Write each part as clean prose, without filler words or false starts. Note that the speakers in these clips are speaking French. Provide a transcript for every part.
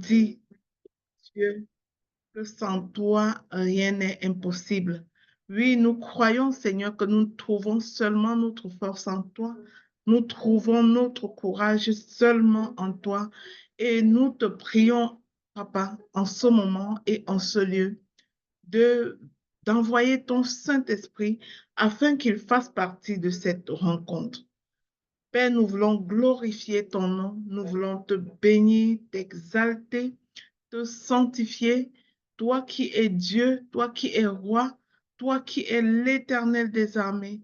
dit, Dieu, que sans toi, rien n'est impossible. Oui, nous croyons, Seigneur, que nous trouvons seulement notre force en toi. Nous trouvons notre courage seulement en toi. Et nous te prions, Papa, en ce moment et en ce lieu, de d'envoyer ton Saint-Esprit afin qu'il fasse partie de cette rencontre. Père, nous voulons glorifier ton nom, nous voulons te bénir, t'exalter, te sanctifier, toi qui es Dieu, toi qui es roi, toi qui es l'Éternel des armées.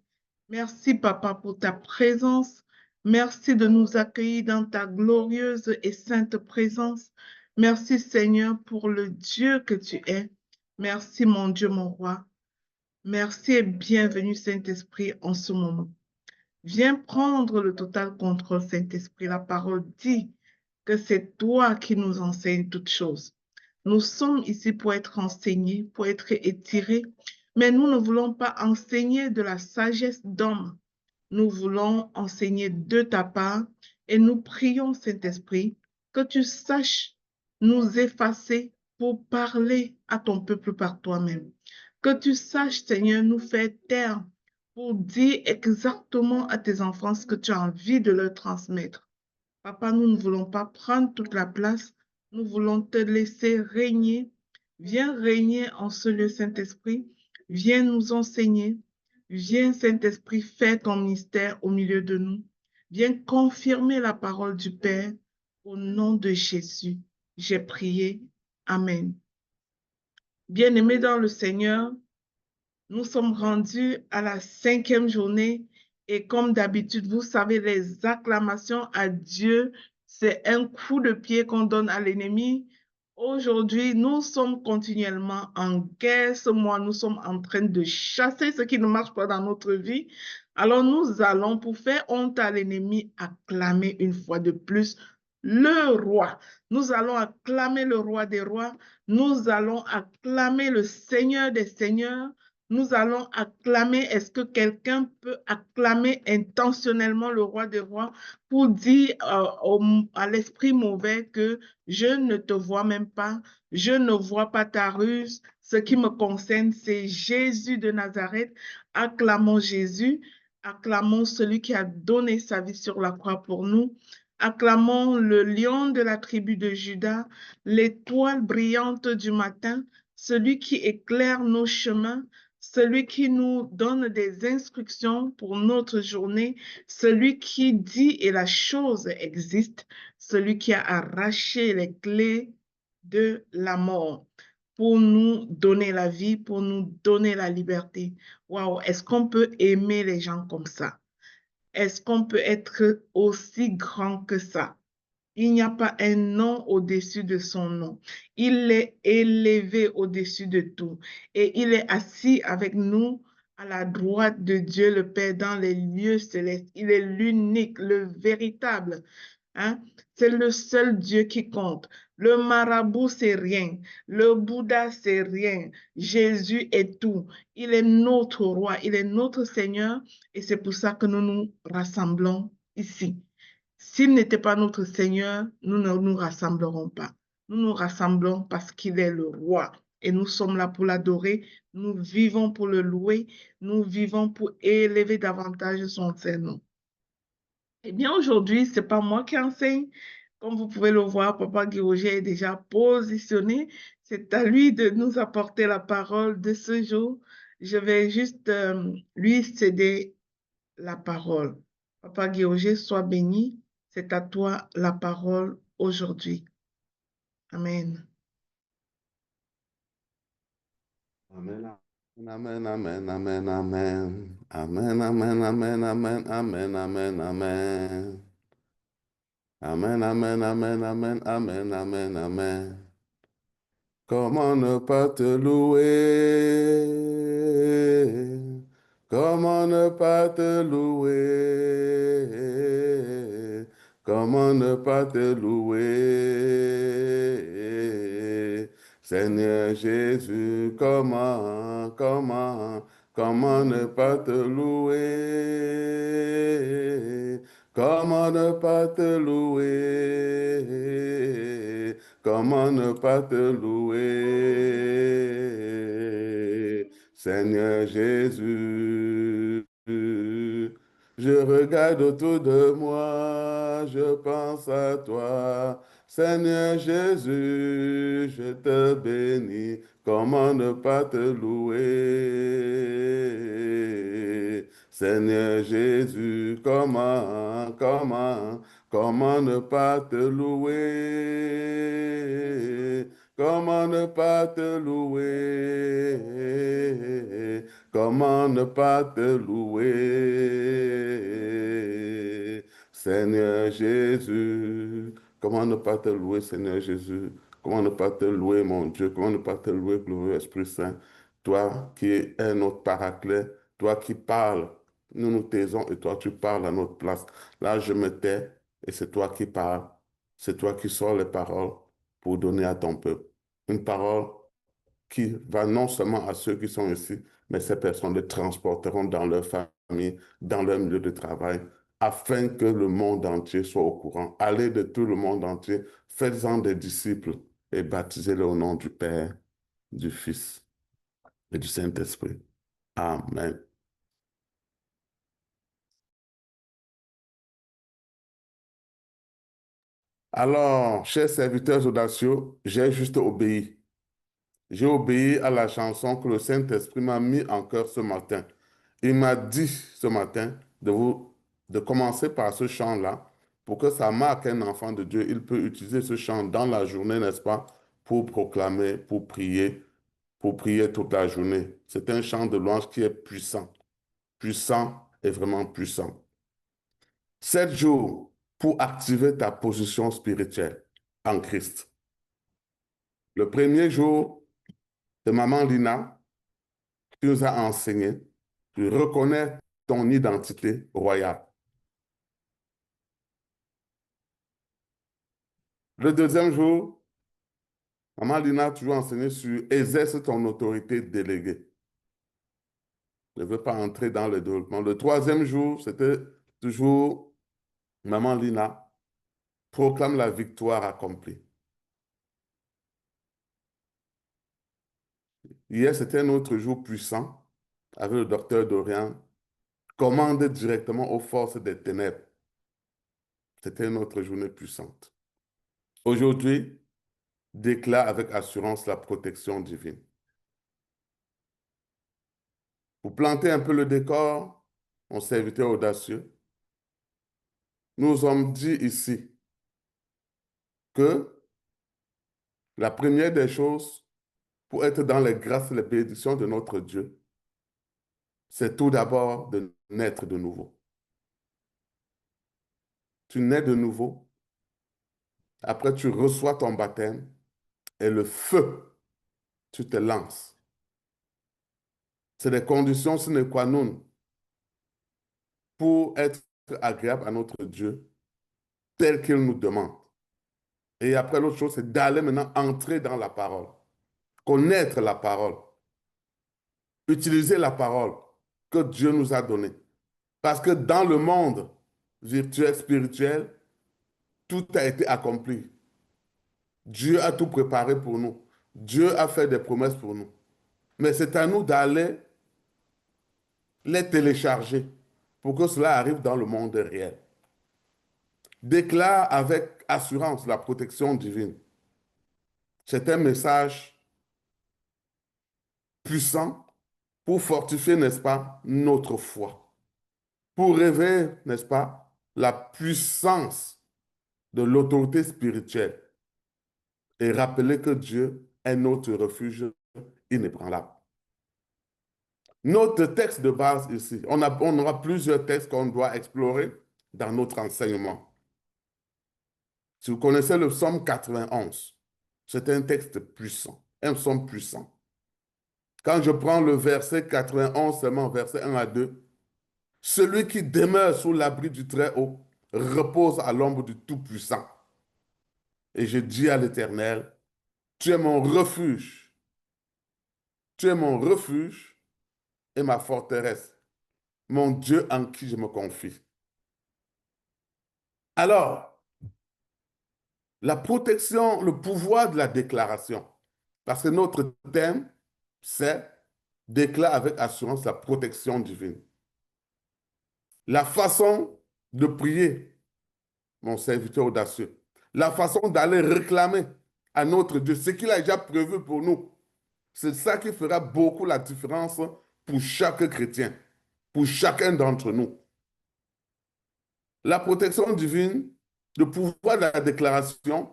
Merci, Papa, pour ta présence. Merci de nous accueillir dans ta glorieuse et sainte présence. Merci, Seigneur, pour le Dieu que tu es. Merci, mon Dieu, mon roi. Merci et bienvenue, Saint-Esprit, en ce moment. Viens prendre le total contrôle, Saint-Esprit. La parole dit que c'est toi qui nous enseignes toutes choses. Nous sommes ici pour être enseignés, pour être étirés, mais nous ne voulons pas enseigner de la sagesse d'homme. Nous voulons enseigner de ta part et nous prions, Saint-Esprit, que tu saches nous effacer pour parler à ton peuple par toi-même. Que tu saches, Seigneur, nous faire taire pour dire exactement à tes enfants ce que tu as envie de leur transmettre. Papa, nous ne voulons pas prendre toute la place. Nous voulons te laisser régner. Viens régner en ce lieu, Saint-Esprit. Viens nous enseigner. Viens, Saint-Esprit, faire ton mystère au milieu de nous. Viens confirmer la parole du Père. Au nom de Jésus, j'ai prié. Amen. Bien-aimés dans le Seigneur, nous sommes rendus à la 5e journée et comme d'habitude, vous savez, les acclamations à Dieu, c'est un coup de pied qu'on donne à l'ennemi. Aujourd'hui, nous sommes continuellement en guerre. Ce mois, nous sommes en train de chasser ce qui ne marche pas dans notre vie. Alors, nous allons, pour faire honte à l'ennemi, acclamer une fois de plus le roi. Nous allons acclamer le roi des rois. Nous allons acclamer le Seigneur des seigneurs. Nous allons acclamer. Est-ce que quelqu'un peut acclamer intentionnellement le roi des rois pour dire à l'esprit mauvais que je ne te vois même pas, je ne vois pas ta ruse. Ce qui me concerne, c'est Jésus de Nazareth. Acclamons Jésus, acclamons celui qui a donné sa vie sur la croix pour nous. Acclamons le lion de la tribu de Juda, l'étoile brillante du matin, celui qui éclaire nos chemins, celui qui nous donne des instructions pour notre journée, celui qui dit et la chose existe, celui qui a arraché les clés de la mort pour nous donner la vie, pour nous donner la liberté. Waouh, est-ce qu'on peut aimer les gens comme ça? Est-ce qu'on peut être aussi grand que ça? Il n'y a pas un nom au-dessus de son nom. Il est élevé au-dessus de tout. Et il est assis avec nous à la droite de Dieu le Père dans les lieux célestes. Il est l'unique, le véritable. Hein? C'est le seul Dieu qui compte. Le marabout, c'est rien. Le Bouddha, c'est rien. Jésus est tout. Il est notre roi. Il est notre Seigneur. Et c'est pour ça que nous nous rassemblons ici. S'il n'était pas notre Seigneur, nous ne nous rassemblerons pas. Nous nous rassemblons parce qu'il est le roi et nous sommes là pour l'adorer. Nous vivons pour le louer. Nous vivons pour élever davantage son nom. Eh bien, aujourd'hui, ce n'est pas moi qui enseigne. Comme vous pouvez le voir, Papa Guy Roger est déjà positionné. C'est à lui de nous apporter la parole de ce jour. Je vais juste lui céder la parole. Papa Guy Roger, sois béni. C'est à toi la parole aujourd'hui. Amen. Amen. Amen, amen, amen, amen. Amen, amen, amen, amen, amen, amen, amen. Amen, amen, amen, amen, amen, amen, amen. Comment ne pas te louer? Comment ne pas te louer? Comment ne pas te louer? Seigneur Jésus, comment ne pas te louer? Comment ne pas te louer? Comment ne pas te louer, Seigneur Jésus? Je regarde autour de moi, je pense à toi. Seigneur Jésus, je te bénis. Comment ne pas te louer? Seigneur Jésus, comment ne pas te louer? Comment ne pas te louer? Comment ne pas te louer, Seigneur Jésus? Comment ne pas te louer, Seigneur Jésus? Comment ne pas te louer, mon Dieu? Comment ne pas te louer, glorieux Esprit Saint? Toi qui es notre paraclet, toi qui parles, nous nous taisons et toi tu parles à notre place. Là, je me tais et c'est toi qui parles. C'est toi qui sors les paroles pour donner à ton peuple. Une parole qui va non seulement à ceux qui sont ici, mais ces personnes les transporteront dans leur famille, dans leur milieu de travail, afin que le monde entier soit au courant. Allez de tout le monde entier, faites-en des disciples et baptisez-les au nom du Père, du Fils et du Saint-Esprit. Amen. Alors, chers serviteurs audacieux, j'ai juste obéi. J'ai obéi à la chanson que le Saint-Esprit m'a mis en cœur ce matin. Il m'a dit ce matin de commencer par ce chant-là pour que ça marque un enfant de Dieu. Il peut utiliser ce chant dans la journée, n'est-ce pas, pour proclamer, pour prier toute la journée. C'est un chant de louange qui est puissant, puissant et vraiment puissant. 7 jours pour activer ta position spirituelle en Christ. Le premier jour, c'est Maman Lina qui nous a enseigné de reconnaître ton identité royale. Le deuxième jour, Maman Lina a toujours enseigné sur exerce ton autorité déléguée. Je ne veux pas entrer dans le développement. Le troisième jour, c'était toujours Maman Lina proclame la victoire accomplie. Hier, c'était un autre jour puissant avec le docteur Dorian. Commande directement aux forces des ténèbres. C'était une autre journée puissante. Aujourd'hui, déclare avec assurance la protection divine. Pour planter un peu le décor, mon serviteur audacieux, nous sommes dit ici que la première des choses pour être dans les grâces et les bénédictions de notre Dieu, c'est tout d'abord de naître de nouveau. Tu nais de nouveau, après tu reçois ton baptême et le feu, tu te lances. C'est des conditions sine qua non pour être agréable à notre Dieu, tel qu'il nous demande. Et après, l'autre chose, c'est d'aller maintenant entrer dans la parole, connaître la parole, utiliser la parole que Dieu nous a donnée. Parce que dans le monde virtuel, spirituel, tout a été accompli. Dieu a tout préparé pour nous. Dieu a fait des promesses pour nous. Mais c'est à nous d'aller les télécharger pour que cela arrive dans le monde réel. Déclare avec assurance la protection divine. C'est un message puissant pour fortifier, n'est-ce pas, notre foi. Pour révéler, n'est-ce pas, la puissance de l'autorité spirituelle et rappeler que Dieu est notre refuge inébranlable. Notre texte de base ici, on aura plusieurs textes qu'on doit explorer dans notre enseignement. Si vous connaissez le psaume 91, c'est un texte puissant, un psaume puissant. Quand je prends le verset 91, seulement verset 1 à 2, celui qui demeure sous l'abri du Très-Haut repose à l'ombre du Tout-Puissant. Et je dis à l'Éternel, tu es mon refuge. Tu es mon refuge et ma forteresse, mon Dieu en qui je me confie. Alors, La protection, le pouvoir de la déclaration. Parce que notre thème, c'est déclare avec assurance la protection divine. La façon de prier, mon serviteur audacieux. La façon d'aller réclamer à notre Dieu ce qu'il a déjà prévu pour nous. C'est ça qui fera beaucoup la différence pour chaque chrétien, pour chacun d'entre nous. La protection divine, le pouvoir de la déclaration,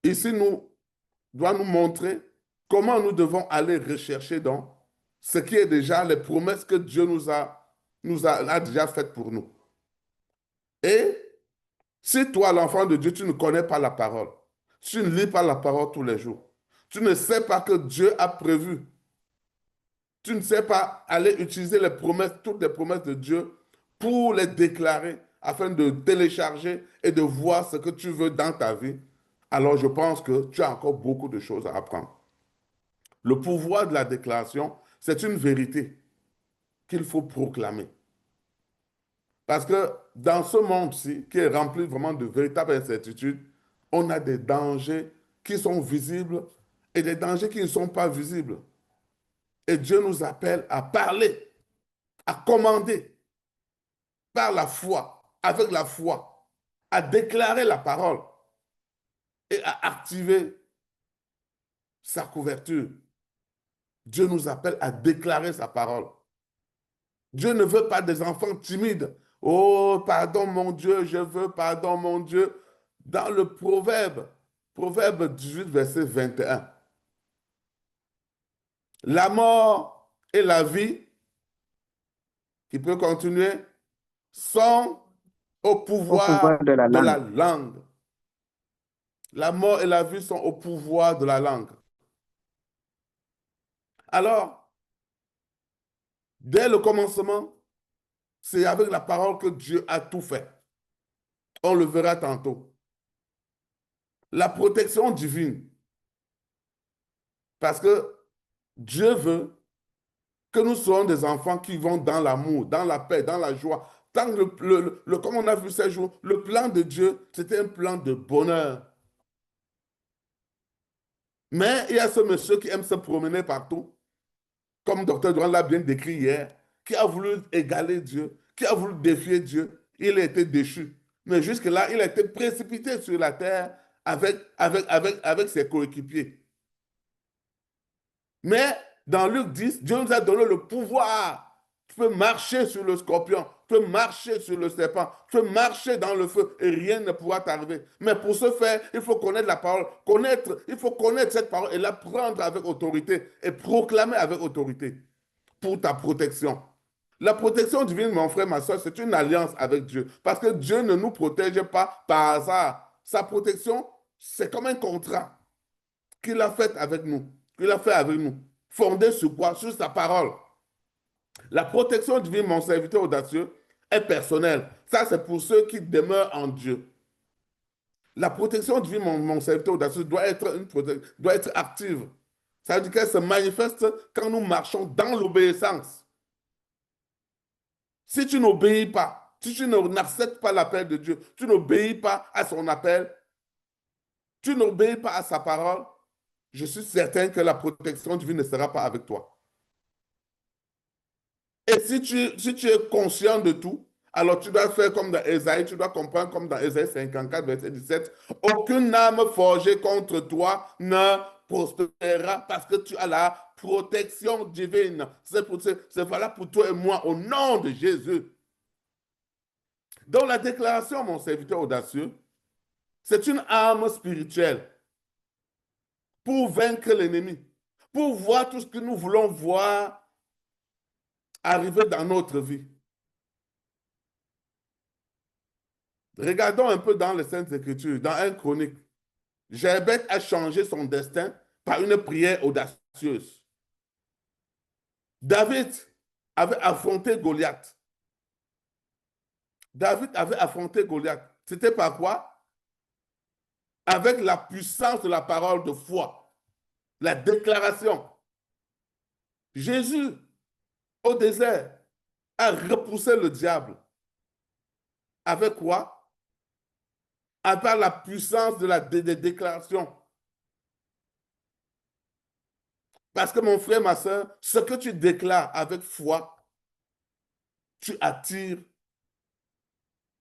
ici doit nous montrer comment nous devons aller rechercher dans ce qui est déjà les promesses que Dieu a déjà faites pour nous. Et si toi, l'enfant de Dieu, tu ne connais pas la parole, tu ne lis pas la parole tous les jours, tu ne sais pas que Dieu a prévu, tu ne sais pas aller utiliser les promesses, toutes les promesses de Dieu pour les déclarer afin de télécharger et de voir ce que tu veux dans ta vie, alors je pense que tu as encore beaucoup de choses à apprendre. Le pouvoir de la déclaration, c'est une vérité qu'il faut proclamer. Parce que dans ce monde-ci, qui est rempli vraiment de véritables incertitudes, on a des dangers qui sont visibles et des dangers qui ne sont pas visibles. Et Dieu nous appelle à parler, à commander par la foi, avec la foi, à déclarer la parole et à activer sa couverture. Dieu nous appelle à déclarer sa parole. Dieu ne veut pas des enfants timides. Oh, pardon mon Dieu, je veux pardon mon Dieu. Dans le Proverbe 18, verset 21, la mort et la vie, qui peut continuer, sont au pouvoir de la de la langue. langue. La mort et la vie sont au pouvoir de la langue. Alors, dès le commencement, c'est avec la parole que Dieu a tout fait. On le verra tantôt. La protection divine. Parce que Dieu veut que nous soyons des enfants qui vont dans l'amour, dans la paix, dans la joie. Tant que comme on a vu ces jours, le plan de Dieu, c'était un plan de bonheur. Mais il y a ce monsieur qui aime se promener partout, comme Dr. Durand l'a bien décrit hier, qui a voulu égaler Dieu, qui a voulu défier Dieu. Il a été déchu. Mais jusque-là, il a été précipité sur la terre avec ses coéquipiers. Mais dans Luc 10, Dieu nous a donné le pouvoir. Tu peux marcher sur le scorpion, tu peux marcher sur le serpent, tu peux marcher dans le feu et rien ne pourra t'arriver. Mais pour ce faire, il faut connaître la parole, il faut connaître cette parole et la prendre avec autorité et proclamer avec autorité pour ta protection. La protection divine, mon frère, ma soeur, c'est une alliance avec Dieu. Parce que Dieu ne nous protège pas par hasard. Sa protection, c'est comme un contrat qu'il a fait avec nous. Qu'il a fait avec nous. Fondé sur quoi? Sur sa parole. La protection divine, mon serviteur audacieux, est personnelle. Ça, c'est pour ceux qui demeurent en Dieu. La protection divine, mon serviteur audacieux, doit être active. Ça veut dire qu'elle se manifeste quand nous marchons dans l'obéissance. Si tu n'obéis pas, si tu n'acceptes pas l'appel de Dieu, tu n'obéis pas à son appel, tu n'obéis pas à sa parole, je suis certain que la protection divine ne sera pas avec toi. Et si tu es conscient de tout, alors tu dois faire comme dans Ésaïe, tu dois comprendre comme dans Ésaïe 54, verset 17, aucune âme forgée contre toi ne prospérera parce que tu as la protection divine. C'est valable pour toi et moi au nom de Jésus. Donc la déclaration, mon serviteur audacieux, c'est une arme spirituelle pour vaincre l'ennemi, pour voir tout ce que nous voulons voir arriver dans notre vie. Regardons un peu dans les Saintes Écritures, dans 1 Chronique. Jézabel a changé son destin par une prière audacieuse. David avait affronté Goliath. David avait affronté Goliath. C'était par quoi? Avec la puissance de la parole de foi, la déclaration. Jésus, au désert, a repoussé le diable. Avec quoi? par la puissance de des déclarations. Parce que mon frère, ma soeur, ce que tu déclares avec foi, tu attires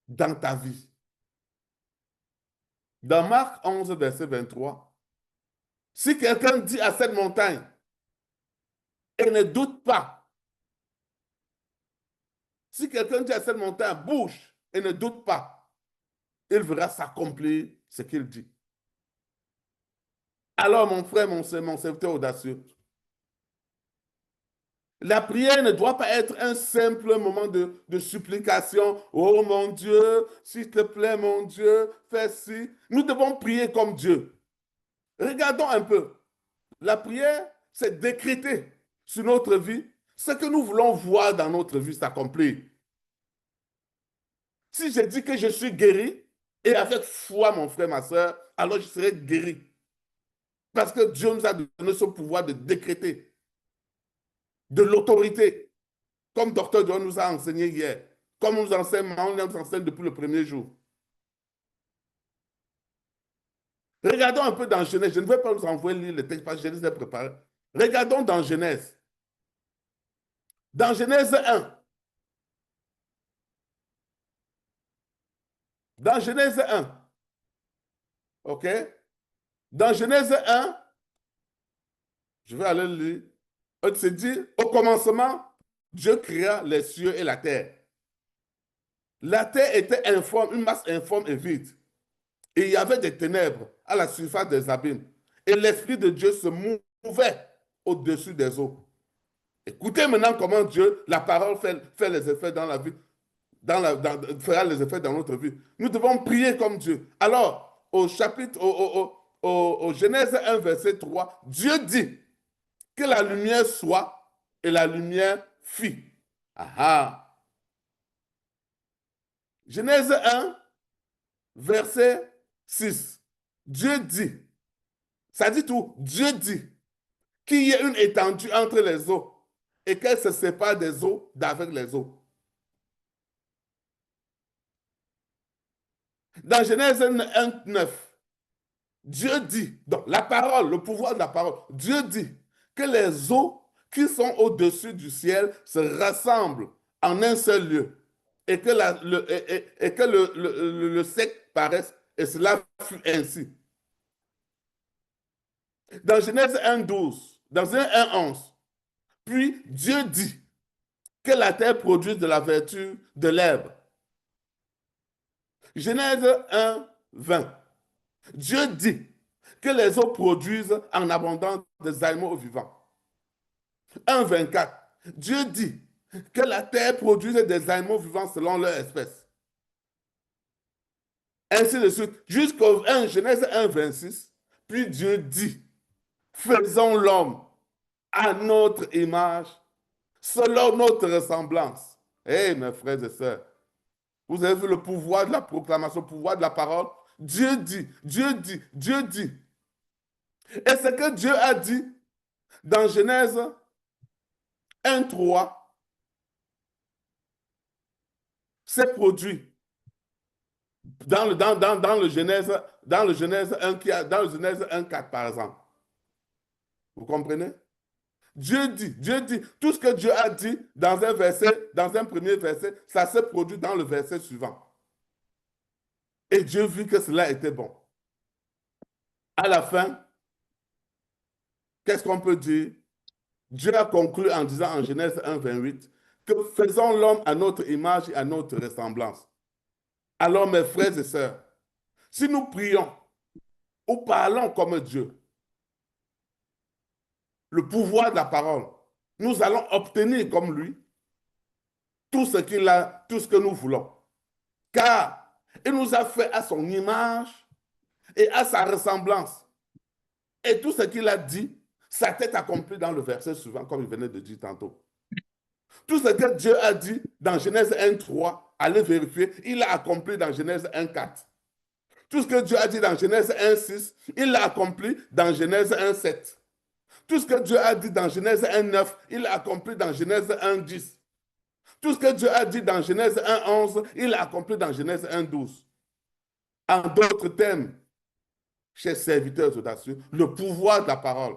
dans ta vie. Dans Marc 11, verset 23, si quelqu'un dit à cette montagne et ne doute pas, si quelqu'un dit à cette montagne, bouge et ne doute pas, il verra s'accomplir ce qu'il dit. Alors, mon frère, mon serviteur audacieux, la prière ne doit pas être un simple moment de supplication. Oh mon Dieu, s'il te plaît, mon Dieu, fais ci. Nous devons prier comme Dieu. Regardons un peu. La prière, c'est décréter sur notre vie ce que nous voulons voir dans notre vie s'accomplir. Si je dis que je suis guéri, et avec foi, mon frère, ma soeur, alors je serai guéri. Parce que Dieu nous a donné ce pouvoir de décréter, de l'autorité, comme Dr. John nous a enseigné hier, comme on nous enseigne depuis le premier jour. Regardons un peu dans Genèse. Je ne vais pas vous envoyer lire le texte parce que Genèse est préparé. Regardons dans Genèse. Dans Genèse 1. Dans Genèse 1. OK? Dans Genèse 1, je vais aller lire. On se dit, au commencement, Dieu créa les cieux et la terre. La terre était informe, une masse informe et vide. Et il y avait des ténèbres à la surface des abîmes. Et l'Esprit de Dieu se mouvait au-dessus des eaux. Écoutez maintenant comment Dieu, la parole, fait les effets dans la vie, fera les effets dans notre vie. Nous devons prier comme Dieu. Alors, au Genèse 1, verset 3, Dieu dit que la lumière soit et la lumière fit. Aha. Genèse 1, verset 6. Dieu dit, ça dit tout, Dieu dit qu'il y ait une étendue entre les eaux et qu'elle se sépare des eaux d'avec les eaux. Dans Genèse 1, 9, Dieu dit, donc la parole, le pouvoir de la parole, Dieu dit que les eaux qui sont au-dessus du ciel se rassemblent en un seul lieu et que, le sec paraisse, et cela fut ainsi. Dans Genèse 1, 12, dans 1, 11, puis Dieu dit que la terre produise de la vertu de l'herbe. Genèse 1, 20, Dieu dit que les eaux produisent en abondance des animaux vivants. 1, 24, Dieu dit que la terre produise des animaux vivants selon leur espèce. Ainsi de suite, jusqu'au Genèse 1, 26, puis Dieu dit, faisons l'homme à notre image, selon notre ressemblance. Eh, mes frères et sœurs, vous avez vu le pouvoir de la proclamation, le pouvoir de la parole? Dieu dit, Dieu dit, Dieu dit. Et ce que Dieu a dit dans Genèse 1, 3, s'est produit dans le Genèse 1, dans le Genèse 1, 4, par exemple. Vous comprenez? Dieu dit, tout ce que Dieu a dit dans un verset, dans un premier verset, ça se produit dans le verset suivant. Et Dieu vit que cela était bon. À la fin, qu'est-ce qu'on peut dire? Dieu a conclu en disant en Genèse 1, 28, que faisons l'homme à notre image et à notre ressemblance. Alors, mes frères et sœurs, si nous prions ou parlons comme Dieu, le pouvoir de la parole, nous allons obtenir comme lui tout ce qu'il a, tout ce que nous voulons. Car il nous a fait à son image et à sa ressemblance. Et tout ce qu'il a dit, ça est accompli dans le verset suivant, comme il venait de dire tantôt. Tout ce que Dieu a dit dans Genèse 1, 3, allez vérifier, il l'a accompli dans Genèse 1, 4. Tout ce que Dieu a dit dans Genèse 1, 6, il l'a accompli dans Genèse 1, 7. Tout ce que Dieu a dit dans Genèse 1, 9, il l'a accompli dans Genèse 1, 10. Tout ce que Dieu a dit dans Genèse 1, 11, il l'a accompli dans Genèse 1, 12. En d'autres termes, chers serviteurs audacieux, le pouvoir de la parole.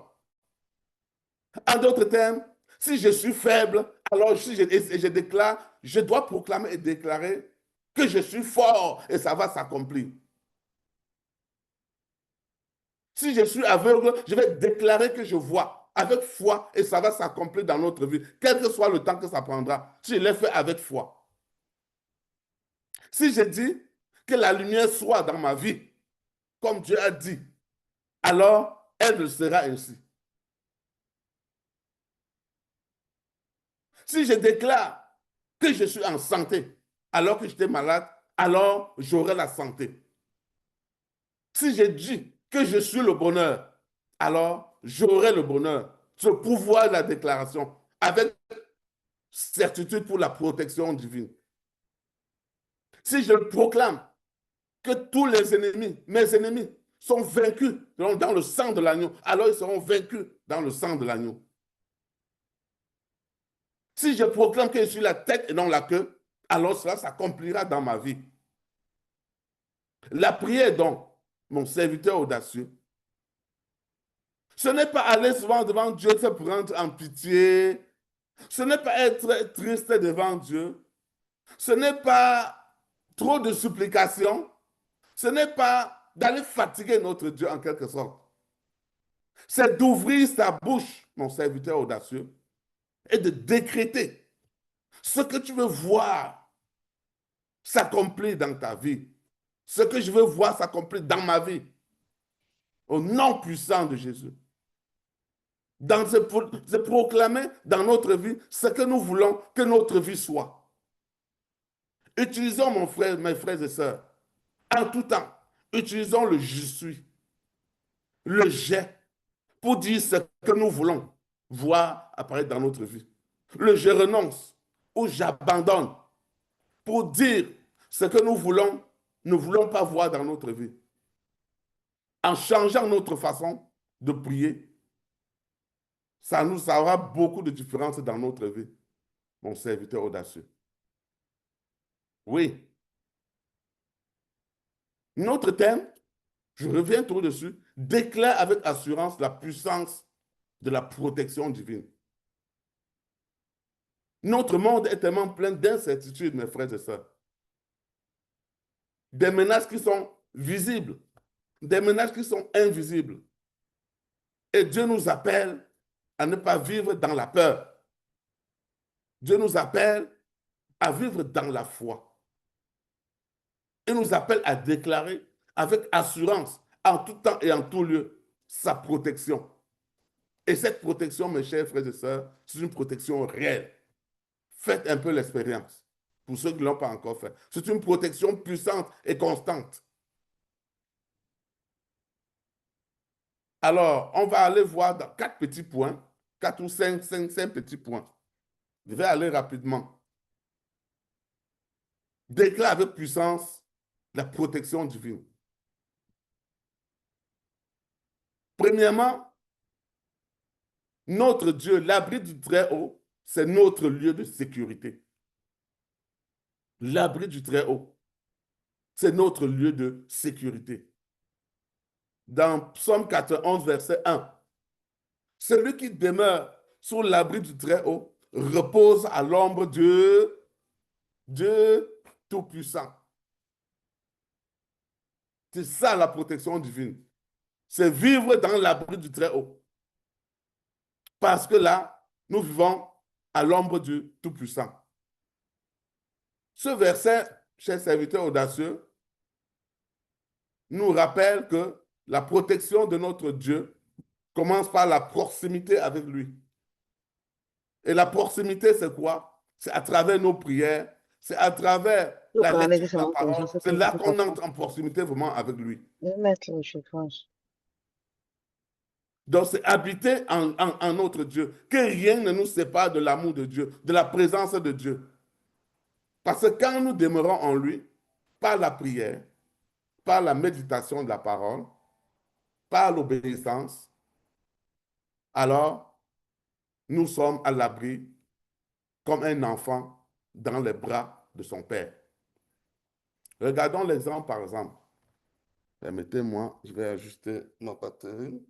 En d'autres termes, si je suis faible, alors si je déclare, je dois proclamer et déclarer que je suis fort et ça va s'accomplir. Si je suis aveugle, je vais déclarer que je vois avec foi et ça va s'accomplir dans notre vie, quel que soit le temps que ça prendra, si je l'ai fait avec foi. Si je dis que la lumière soit dans ma vie, comme Dieu a dit, alors elle le sera ainsi. Si je déclare que je suis en santé alors que j'étais malade, alors j'aurai la santé. Si je dis que je suis le bonheur, alors j'aurai le bonheur. Ce pouvoir de la déclaration avec certitude pour la protection divine. Si je proclame que tous les ennemis, mes ennemis, sont vaincus dans le sang de l'agneau, alors ils seront vaincus dans le sang de l'agneau. Si je proclame que je suis la tête et non la queue, alors cela s'accomplira dans ma vie. La prière, donc, mon serviteur audacieux, ce n'est pas aller souvent devant Dieu se prendre en pitié, ce n'est pas être triste devant Dieu, ce n'est pas trop de supplications, ce n'est pas d'aller fatiguer notre Dieu en quelque sorte. C'est d'ouvrir sa bouche, mon serviteur audacieux, et de décréter ce que tu veux voir s'accomplir dans ta vie, ce que je veux voir s'accomplir dans ma vie, au nom puissant de Jésus. De proclamer dans notre vie ce que nous voulons que notre vie soit. Utilisons, mes frères et sœurs, en tout temps, utilisons le je suis, le j'ai, pour dire ce que nous voulons voir apparaître dans notre vie. Le je renonce ou j'abandonne pour dire ce que nous ne voulons pas voir dans notre vie. En changeant notre façon de prier, ça aura beaucoup de différences dans notre vie, mon serviteur audacieux. Oui. Notre thème, je reviens tout dessus, déclare avec assurance la puissance de la protection divine. Notre monde est tellement plein d'incertitudes, mes frères et sœurs. Des menaces qui sont visibles, des menaces qui sont invisibles. Et Dieu nous appelle à ne pas vivre dans la peur. Dieu nous appelle à vivre dans la foi. Il nous appelle à déclarer avec assurance, en tout temps et en tout lieu, sa protection. Et cette protection, mes chers frères et sœurs, c'est une protection réelle. Faites un peu l'expérience, pour ceux qui ne l'ont pas encore fait. C'est une protection puissante et constante. Alors, on va aller voir dans 4 petits points, 4 ou 5 petits points. Je vais aller rapidement. Déclare avec puissance la protection divine. Premièrement, notre Dieu, l'abri du Très-Haut, c'est notre lieu de sécurité. L'abri du Très-Haut, c'est notre lieu de sécurité. Dans Psaume 91, verset 1, celui qui demeure sous l'abri du Très-Haut repose à l'ombre de Dieu Tout-Puissant. C'est ça la protection divine. C'est vivre dans l'abri du Très-Haut. Parce que là, nous vivons à l'ombre du Tout-Puissant. Ce verset, chers serviteurs audacieux, nous rappelle que la protection de notre Dieu commence par la proximité avec lui. Et la proximité, c'est quoi? C'est à travers nos prières, c'est à travers la lecture de la parole. C'est là qu'on entre en proximité vraiment avec lui. Donc, c'est habiter en notre Dieu. Que rien ne nous sépare de l'amour de Dieu, de la présence de Dieu. Parce que quand nous demeurons en lui, par la prière, par la méditation de la parole, par l'obéissance, alors nous sommes à l'abri comme un enfant dans les bras de son père. Regardons l'exemple, par exemple, Permettez-moi, je vais ajuster ma batterie.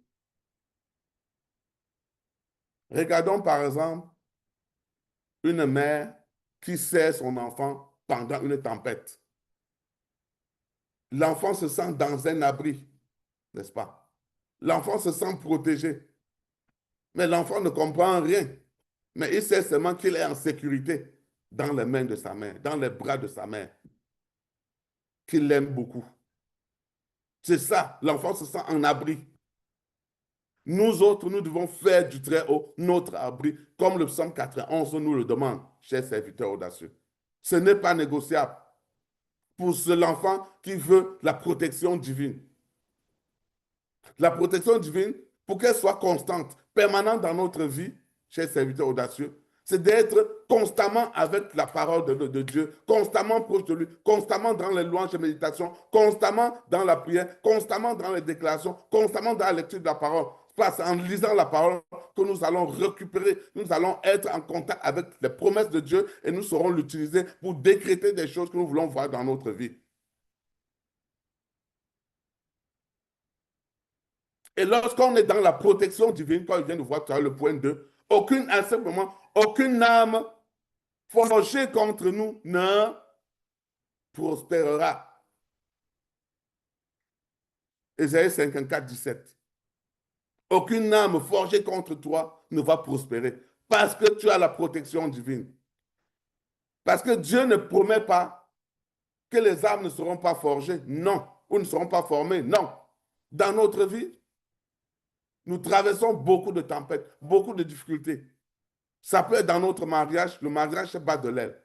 Regardons par exemple une mère qui sert son enfant pendant une tempête. L'enfant se sent dans un abri, n'est-ce pas? L'enfant se sent protégé, mais l'enfant ne comprend rien. Mais il sait seulement qu'il est en sécurité dans les mains de sa mère, dans les bras de sa mère, qu'il l'aime beaucoup. C'est ça, l'enfant se sent en abri. Nous autres, nous devons faire du Très-Haut notre abri, comme le psaume 91 nous le demande, chers serviteurs audacieux. Ce n'est pas négociable pour l'enfant qui veut la protection divine. La protection divine, pour qu'elle soit constante, permanente dans notre vie, chers serviteurs audacieux, c'est d'être constamment avec la parole de Dieu, constamment proche de lui, constamment dans les louanges et méditations, constamment dans la prière, constamment dans les déclarations, constamment dans la lecture de la parole. C'est en lisant la parole que nous allons récupérer, nous allons être en contact avec les promesses de Dieu et nous saurons l'utiliser pour décréter des choses que nous voulons voir dans notre vie. Et lorsqu'on est dans la protection divine, quand il vient de voir le point 2, à ce moment, aucune âme forgée contre nous ne prospérera. Ésaïe 54, 17. Aucune âme forgée contre toi ne va prospérer parce que tu as la protection divine. Parce que Dieu ne promet pas que les âmes ne seront pas forgées, non, ou ne seront pas formées, non. Dans notre vie, nous traversons beaucoup de tempêtes, beaucoup de difficultés. Ça peut être dans notre mariage, le mariage bat de l'aile.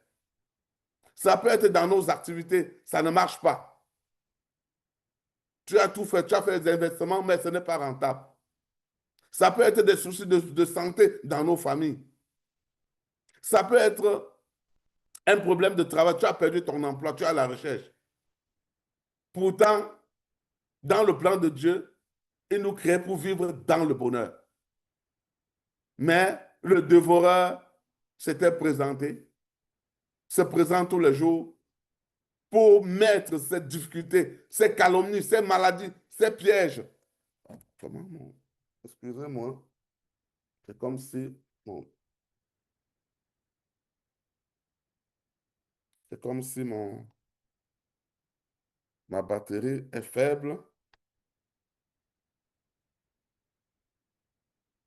Ça peut être dans nos activités, ça ne marche pas. Tu as tout fait, tu as fait des investissements, mais ce n'est pas rentable. Ça peut être des soucis de santé dans nos familles. Ça peut être un problème de travail, tu as perdu ton emploi, tu es à la recherche. Pourtant, dans le plan de Dieu, il nous crée pour vivre dans le bonheur. Mais le dévoreur s'était présenté, se présente tous les jours pour mettre cette difficulté, ces calomnies, ces maladies, ces pièges. Comment mon... Excusez-moi. C'est comme si... Bon, c'est comme si ma batterie est faible.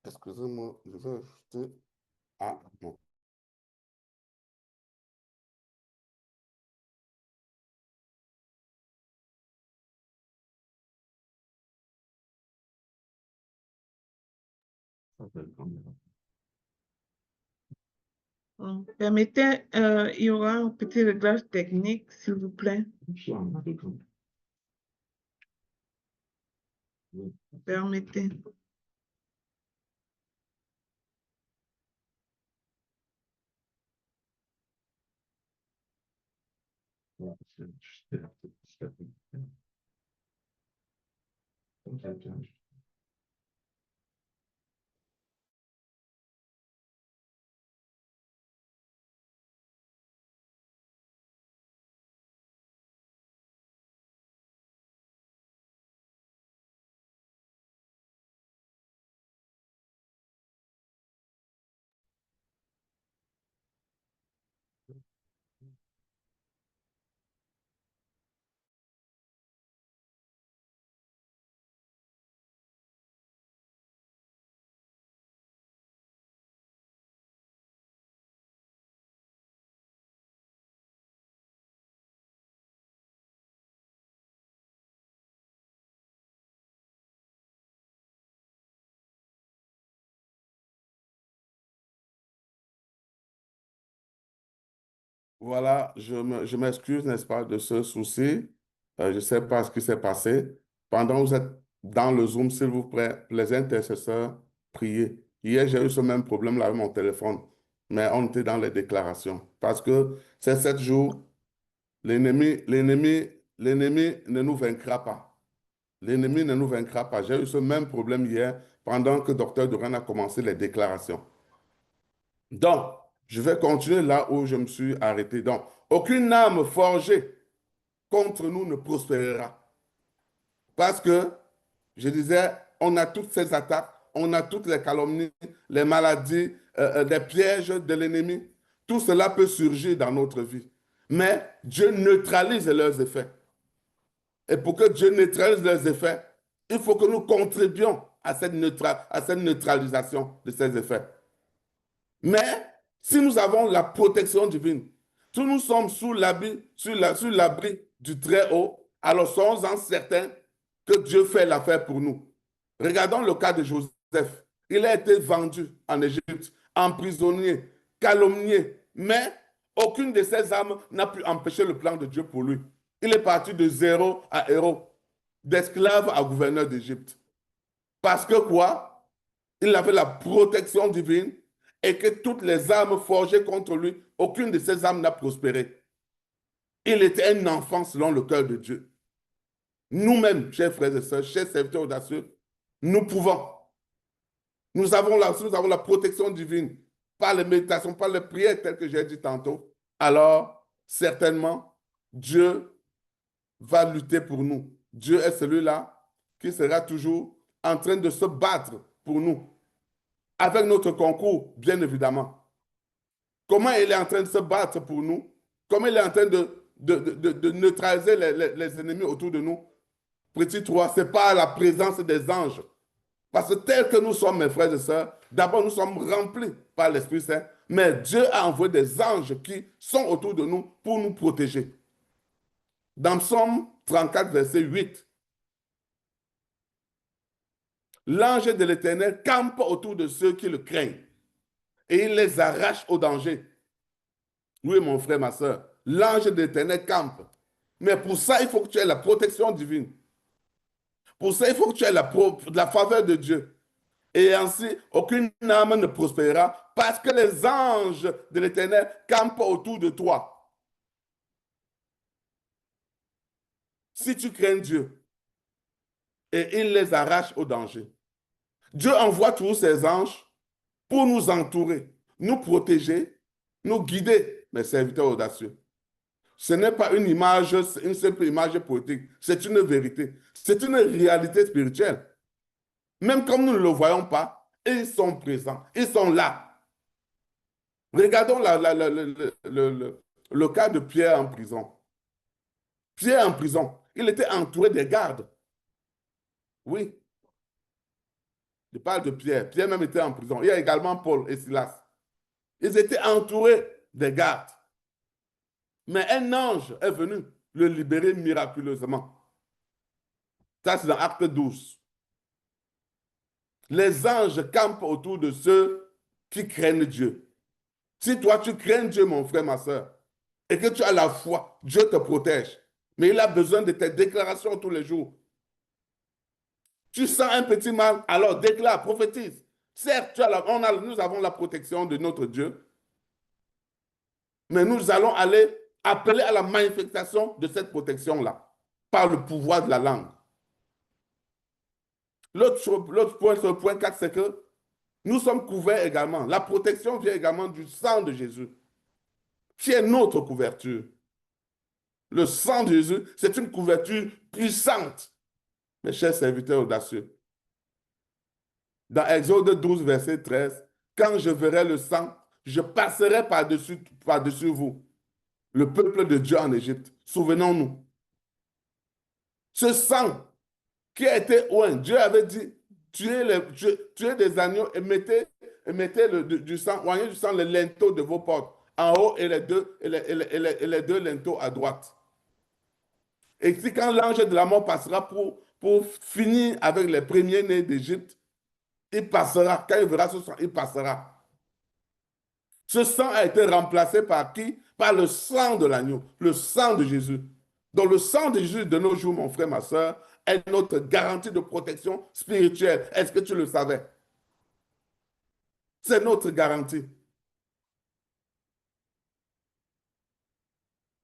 Excusez-moi, je vais ajuster. Ah, non. Permettez, il y aura un petit réglage technique, s'il vous plaît. Permettez. Voilà, je m'excuse, n'est-ce pas, de ce souci. Je ne sais pas ce qui s'est passé. Pendant que vous êtes dans le Zoom, s'il vous plaît, les intercesseurs, priez. Hier, j'ai eu ce même problème là avec mon téléphone, mais on était dans les déclarations. Parce que ces 7 jours, l'ennemi ne nous vaincra pas. L'ennemi ne nous vaincra pas. J'ai eu ce même problème hier pendant que Dr. Duran a commencé les déclarations. Donc, je vais continuer là où je me suis arrêté. Donc, aucune âme forgée contre nous ne prospérera. Parce que, je disais, on a toutes ces attaques, on a toutes les calomnies, les maladies, les pièges de l'ennemi. Tout cela peut surgir dans notre vie. Mais Dieu neutralise leurs effets. Et pour que Dieu neutralise leurs effets, il faut que nous contribuions à cette neutralisation de ces effets. Mais si nous avons la protection divine, si nous sommes sous l'abri du Très-Haut, alors soyons-en certains que Dieu fait l'affaire pour nous. Regardons le cas de Joseph. Il a été vendu en Égypte, emprisonné, calomnié, mais aucune de ces âmes n'a pu empêcher le plan de Dieu pour lui. Il est parti de zéro à héros, d'esclave à gouverneur d'Égypte. Parce que quoi? Il avait la protection divine et que toutes les armes forgées contre lui, aucune de ces armes n'a prospéré. Il était un enfant selon le cœur de Dieu. Nous-mêmes, chers frères et sœurs, chers serviteurs audacieux, nous pouvons. Nous avons la protection divine par les méditations, par les prières telles que j'ai dit tantôt. Alors, certainement, Dieu va lutter pour nous. Dieu est celui-là qui sera toujours en train de se battre pour nous. Avec notre concours, bien évidemment. Comment il est en train de se battre pour nous? Comment il est en train de neutraliser les ennemis autour de nous? Petit 3, ce n'est pas la présence des anges. Parce que tel que nous sommes, mes frères et sœurs, d'abord nous sommes remplis par l'Esprit Saint, mais Dieu a envoyé des anges qui sont autour de nous pour nous protéger. Dans Psaume 34, verset 8, l'ange de l'Éternel campe autour de ceux qui le craignent et il les arrache au danger. Oui, mon frère, ma soeur, l'ange de l'Éternel campe. Mais pour ça, il faut que tu aies la protection divine. Pour ça, il faut que tu aies la faveur de Dieu. Et ainsi, aucune âme ne prospérera parce que les anges de l'Éternel campent autour de toi. Si tu crains Dieu, et il les arrache au danger. Dieu envoie tous ses anges pour nous entourer, nous protéger, nous guider, mes serviteurs audacieux. Ce n'est pas une image, une simple image poétique, c'est une vérité, c'est une réalité spirituelle. Même comme nous ne le voyons pas, ils sont présents, ils sont là. Regardons le cas de Pierre en prison. Pierre en prison, il était entouré des gardes. Oui. Je parle de Pierre. Pierre même était en prison. Il y a également Paul et Silas. Ils étaient entourés des gardes. Mais un ange est venu le libérer miraculeusement. Ça, c'est dans Acte 12. Les anges campent autour de ceux qui craignent Dieu. Si toi, tu crains Dieu, mon frère, ma soeur, et que tu as la foi, Dieu te protège. Mais il a besoin de tes déclarations tous les jours. Tu sens un petit mal, alors déclare, prophétise. Certes, nous avons la protection de notre Dieu, mais nous allons aller appeler à la manifestation de cette protection-là par le pouvoir de la langue. L'autre point, sur le point 4, c'est que nous sommes couverts également. La protection vient également du sang de Jésus, qui est notre couverture. Le sang de Jésus, c'est une couverture puissante, mes chers serviteurs audacieux. Dans Exode 12, verset 13, quand je verrai le sang, je passerai par-dessus vous, le peuple de Dieu en Égypte. Souvenons-nous. Ce sang qui a été oint, Dieu avait dit, tuez des agneaux et mettez du sang, oignez du sang les linteaux de vos portes, en haut et les deux linteaux à droite. Et si quand l'ange de la mort passera pour finir avec les premiers-nés d'Égypte, il passera. Quand il verra ce sang, il passera. Ce sang a été remplacé par qui? Par le sang de l'agneau, le sang de Jésus. Donc le sang de Jésus de nos jours, mon frère, ma soeur, est notre garantie de protection spirituelle. Est-ce que tu le savais? C'est notre garantie.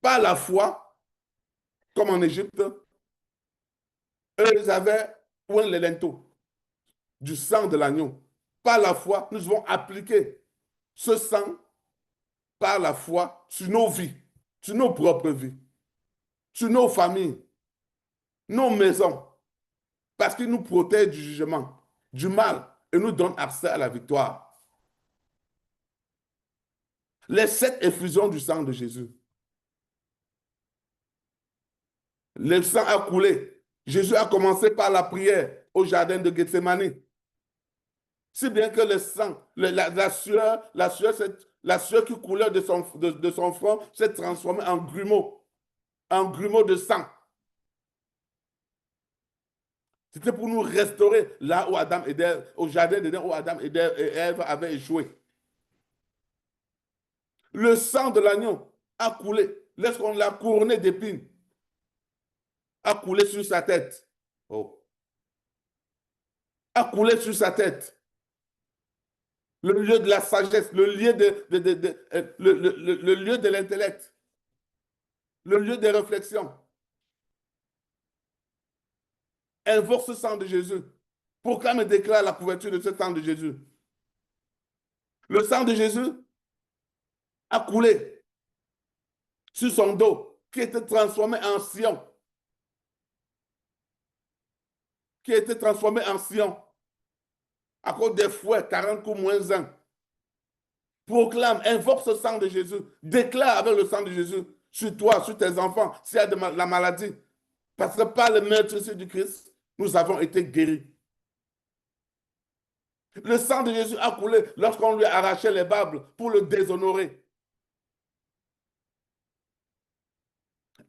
Par la foi, comme en Égypte, eux, ils avaient oint les linteaux du sang de l'agneau. Par la foi, nous devons appliquer ce sang par la foi sur nos vies, sur nos propres vies, sur nos familles, nos maisons. Parce qu'il nous protège du jugement, du mal, et nous donne accès à la victoire. Les 7 effusions du sang de Jésus. Le sang a coulé. Jésus a commencé par la prière au jardin de Gethsémani. Si bien que le sang, la sueur qui coulait de son front s'est transformée en grumeaux de sang. C'était pour nous restaurer là où Adam et Ève, au jardin d'Éden où Adam et Ève avaient échoué. Le sang de l'agneau a coulé lorsqu'on l'a couronné d'épines, a coulé sur sa tête. Oh. A coulé sur sa tête. Le lieu de la sagesse, le lieu le lieu de l'intellect, le lieu des réflexions. Invoque ce sang de Jésus. Proclame et déclare la couverture de ce sang de Jésus. Le sang de Jésus a coulé sur son dos, qui était transformé en Sion. Qui a été transformé en Sion. À cause des fouets, 40 coups moins 1. Proclame, invoque ce sang de Jésus. Déclare avec le sang de Jésus sur toi, sur tes enfants, s'il y a de la maladie. Parce que par le meurtrissure du Christ, nous avons été guéris. Le sang de Jésus a coulé lorsqu'on lui a arraché les barbes pour le déshonorer.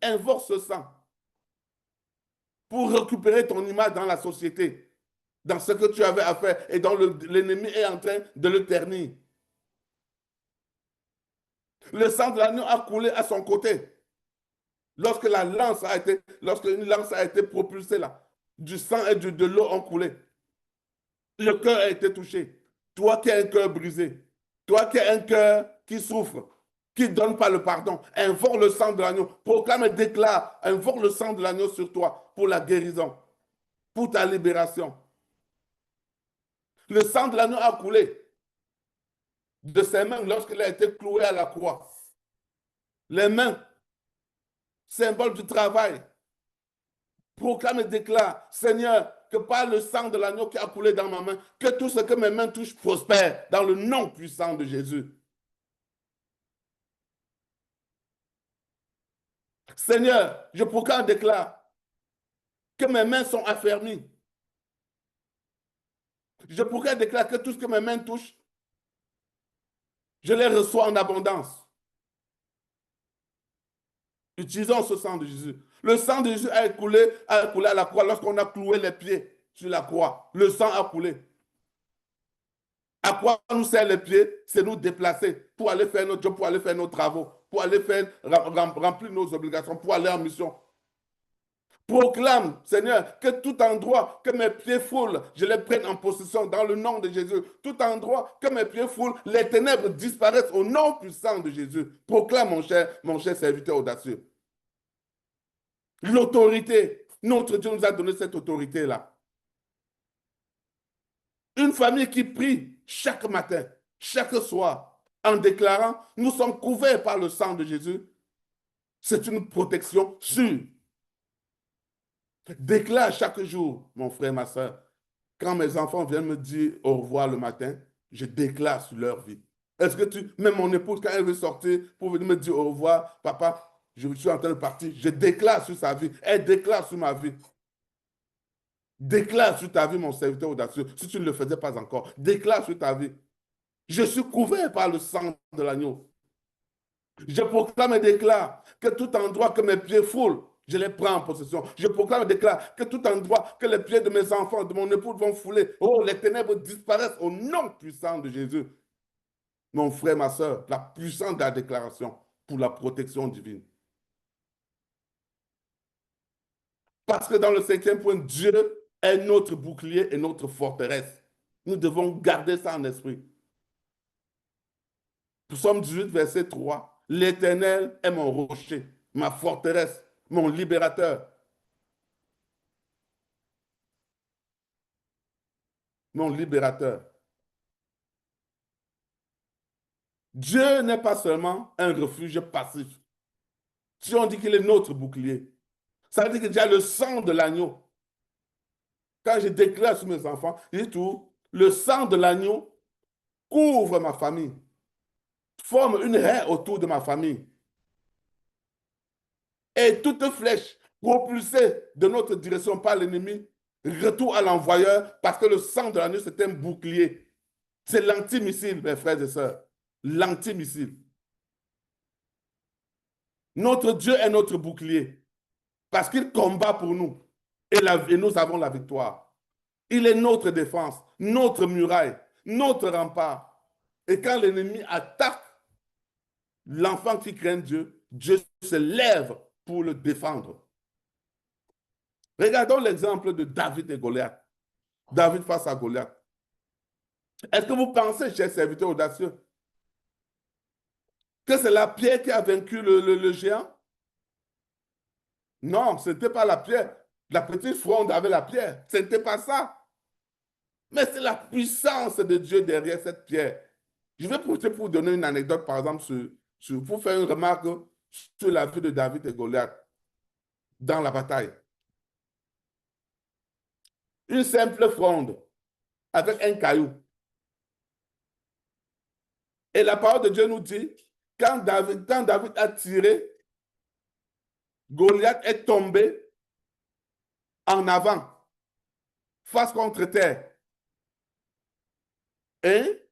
Invoque ce sang pour récupérer ton image dans la société, dans ce que tu avais à faire et dont l'ennemi est en train de le ternir. Le sang de l'agneau a coulé à son côté. Lorsque une lance a été propulsée là, du sang et de l'eau ont coulé. Le cœur a été touché. Toi qui as un cœur brisé, toi qui as un cœur qui souffre, qui ne donne pas le pardon, invoque le sang de l'agneau, proclame et déclare, invoque le sang de l'agneau sur toi pour la guérison, pour ta libération. Le sang de l'agneau a coulé de ses mains lorsqu'il a été cloué à la croix. Les mains, symbole du travail. Proclame et déclare, Seigneur, que par le sang de l'agneau qui a coulé dans ma main, que tout ce que mes mains touchent prospère dans le nom puissant de Jésus. Seigneur, je proclame et déclare que mes mains sont affermies. Je proclame et déclare que tout ce que mes mains touchent, je les reçois en abondance. Utilisons ce sang de Jésus. Le sang de Jésus a coulé à la croix lorsqu'on a cloué les pieds sur la croix. Le sang a coulé. À quoi nous sert les pieds? C'est nous déplacer pour aller faire notre job, pour aller faire nos travaux, pour aller remplir nos obligations, pour aller en mission. Proclame, Seigneur, que tout endroit que mes pieds foulent, je les prenne en possession dans le nom de Jésus. Tout endroit que mes pieds foulent, les ténèbres disparaissent au nom puissant de Jésus. Proclame, mon cher serviteur audacieux. L'autorité, notre Dieu nous a donné cette autorité-là. Une famille qui prie chaque matin, chaque soir, en déclarant, nous sommes couverts par le sang de Jésus, c'est une protection sûre. Déclare chaque jour, mon frère, ma soeur, quand mes enfants viennent me dire au revoir le matin, je déclare sur leur vie. Est-ce que même mon épouse, quand elle veut sortir pour venir me dire au revoir, papa, je suis en train de partir, je déclare sur sa vie, elle déclare sur ma vie. Déclare sur ta vie, mon serviteur audacieux, si tu ne le faisais pas encore, déclare sur ta vie. Je suis couvert par le sang de l'agneau. Je proclame et déclare que tout endroit que mes pieds foulent, je les prends en possession. Je proclame et déclare que tout endroit que les pieds de mes enfants, de mon épouse vont fouler, oh, les ténèbres disparaissent au nom puissant de Jésus. Mon frère, ma soeur, la puissance de la déclaration pour la protection divine. Parce que dans le 5e point, Dieu est notre bouclier et notre forteresse. Nous devons garder ça en esprit. Psaume 18, verset 3. L'Éternel est mon rocher, ma forteresse, mon libérateur. Mon libérateur. Dieu n'est pas seulement un refuge passif. Si on dit qu'il est notre bouclier, ça veut dire que déjà le sang de l'agneau, quand je déclare sur mes enfants, je dis tout, le sang de l'agneau couvre ma famille, forme une haie autour de ma famille. Et toute flèche propulsée de notre direction par l'ennemi retourne à l'envoyeur parce que le sang de l'agneau, c'est un bouclier. C'est l'antimissile, mes frères et sœurs. L'antimissile. Notre Dieu est notre bouclier parce qu'il combat pour nous et nous avons la victoire. Il est notre défense, notre muraille, notre rempart. Et quand l'ennemi attaque l'enfant qui craint Dieu, Dieu se lève pour le défendre. Regardons l'exemple de David et Goliath. David face à Goliath. Est-ce que vous pensez, chers serviteurs audacieux, que c'est la pierre qui a vaincu le géant? Non, ce n'était pas la pierre. La petite fronde avait la pierre. Ce n'était pas ça. Mais c'est la puissance de Dieu derrière cette pierre. Je vais pour vous donner une anecdote, par exemple, pour faire une remarque sur la vie de David et Goliath dans la bataille. Une simple fronde avec un caillou. Et la parole de Dieu nous dit, quand David a tiré, Goliath est tombé en avant, face contre terre. Et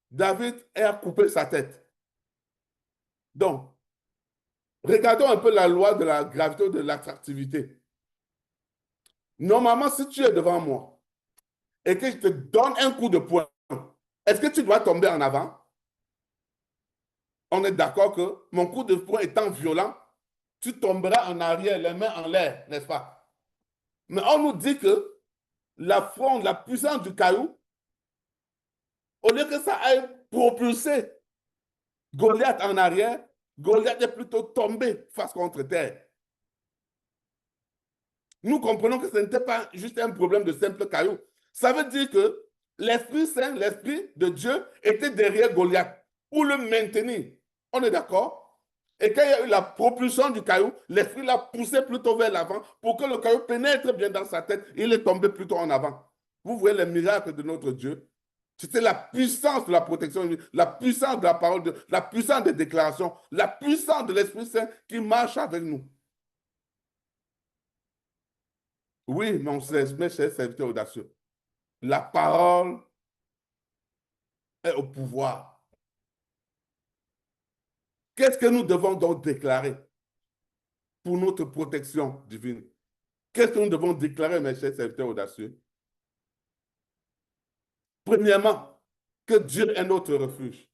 David a coupé sa tête. Donc, regardons un peu la loi de la gravité ou de l'attractivité. Normalement, si tu es devant moi et que je te donne un coup de poing, est-ce que tu dois tomber en avant? On est d'accord que mon coup de poing étant violent, tu tomberas en arrière, les mains en l'air, n'est-ce pas? Mais on nous dit que la fronde, la puissance du caillou, au lieu que ça aille propulser Goliath en arrière, Goliath est plutôt tombé face contre terre. Nous comprenons que ce n'était pas juste un problème de simple caillou. Ça veut dire que l'Esprit Saint, l'Esprit de Dieu était derrière Goliath pour le maintenir. On est d'accord? Et quand il y a eu la propulsion du caillou, l'Esprit l'a poussé plutôt vers l'avant pour que le caillou pénètre bien dans sa tête. Il est tombé plutôt en avant. Vous voyez les miracles de notre Dieu? C'était la puissance de la protection, la puissance de la parole, la puissance des déclarations, la puissance de l'Esprit Saint qui marche avec nous. Oui, mon chers serviteurs audacieux, la parole est au pouvoir. Qu'est-ce que nous devons donc déclarer pour notre protection divine? Qu'est-ce que nous devons déclarer, mes chers serviteurs audacieux? Premièrement, que Dieu est notre refuge.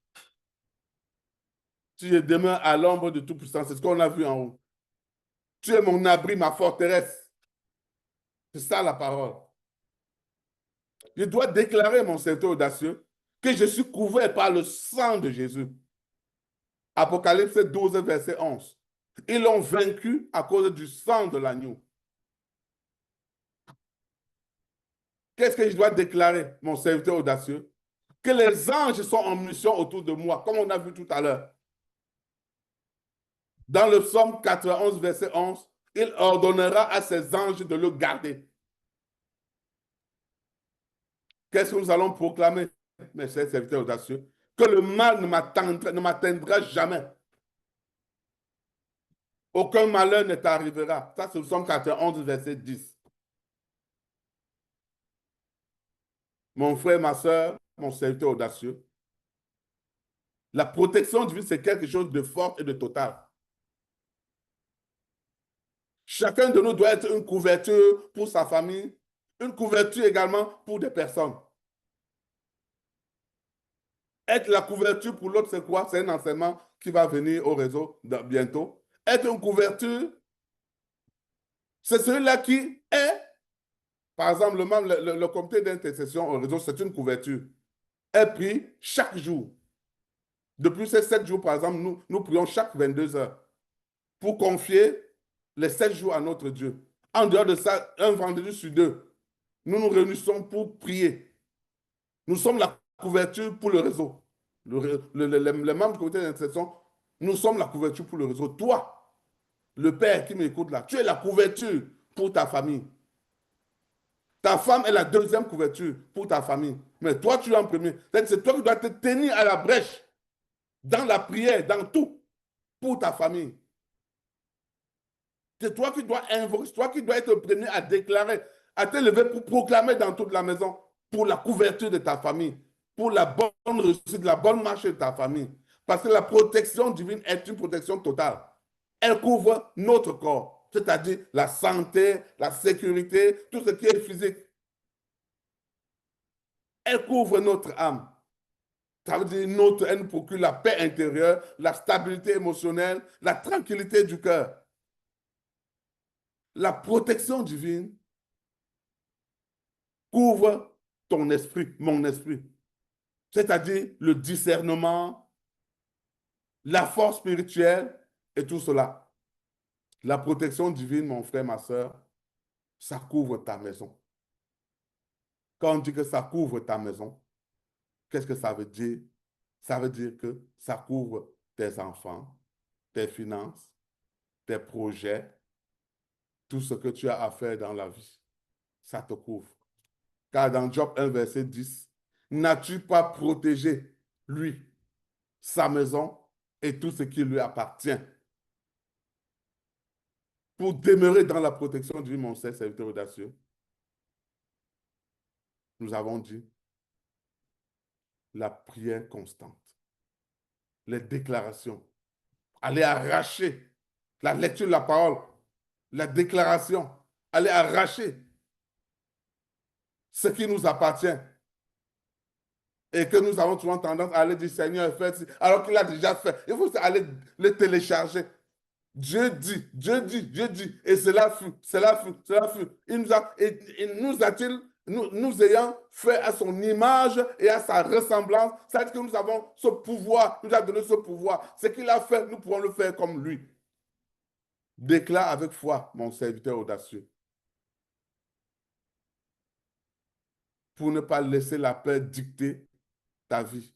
Tu es demeure à l'ombre de Tout-Puissant, c'est ce qu'on a vu en haut. Tu es mon abri, ma forteresse. C'est ça la parole. Je dois déclarer, mon serviteur audacieux, que je suis couvert par le sang de Jésus. Apocalypse 12, verset 11. Ils l'ont vaincu à cause du sang de l'agneau. Qu'est-ce que je dois déclarer, mon serviteur audacieux? Que les anges sont en mission autour de moi, comme on a vu tout à l'heure. Dans le psaume 91, verset 11, il ordonnera à ses anges de le garder. Qu'est-ce que nous allons proclamer, mes chers serviteurs audacieux? Que le mal ne m'atteindra jamais. Aucun malheur ne t'arrivera. Ça, c'est le psaume 91, verset 10. Mon frère, ma soeur, mon serviteur audacieux, la protection divine, c'est quelque chose de fort et de total. Chacun de nous doit être une couverture pour sa famille, une couverture également pour des personnes. Être la couverture pour l'autre, c'est quoi? C'est un enseignement qui va venir au réseau bientôt. Être une couverture, c'est celui-là qui est, par exemple, le comité d'intercession au réseau, c'est une couverture. Est pris chaque jour. Depuis ces 7 jours, par exemple, nous prions chaque 22 heures pour confier les 7 jours à notre Dieu. En dehors de ça, un vendredi sur 2, nous nous réunissons pour prier. Nous sommes la couverture pour le réseau. Les membres du comité d'intercession, nous sommes la couverture pour le réseau. Toi, le père qui m'écoute là, tu es la couverture pour ta famille. Ta femme est la deuxième couverture pour ta famille. Mais toi, tu es en premier. C'est toi qui dois te tenir à la brèche, dans la prière, dans tout, pour ta famille. C'est toi qui dois invoquer, c'est toi qui dois être le premier à déclarer, à te lever pour proclamer dans toute la maison, pour la couverture de ta famille, pour la bonne réussite, la bonne marche de ta famille. Parce que la protection divine est une protection totale. Elle couvre notre corps, c'est-à-dire la santé, la sécurité, tout ce qui est physique. Elle couvre notre âme. Ça veut dire elle nous procure la paix intérieure, la stabilité émotionnelle, la tranquillité du cœur. La protection divine couvre ton esprit, mon esprit. C'est-à-dire le discernement, la force spirituelle et tout cela. La protection divine, mon frère, ma soeur, ça couvre ta maison. Quand on dit que ça couvre ta maison, qu'est-ce que ça veut dire? Ça veut dire que ça couvre tes enfants, tes finances, tes projets, tout ce que tu as à faire dans la vie. Ça te couvre. Car dans Job 1, verset 10, n'as-tu pas protégé lui, sa maison et tout ce qui lui appartient? Pour demeurer dans la protection du mon serviteur audacieux, nous avons dit la prière constante, les déclarations, aller arracher la lecture de la parole, la déclaration, aller arracher ce qui nous appartient et que nous avons souvent tendance à aller dire Seigneur, fais, alors qu'il a déjà fait. Il faut aller le télécharger. Dieu dit, Dieu dit, Dieu dit, et cela fut, cela fut, cela fut. Il nous a-t-il, nous ayant fait à son image et à sa ressemblance, ça veut dire que nous avons ce pouvoir, nous a donné ce pouvoir. Ce qu'il a fait, nous pouvons le faire comme lui. Déclare avec foi, mon serviteur audacieux, pour ne pas laisser la peur dicter ta vie.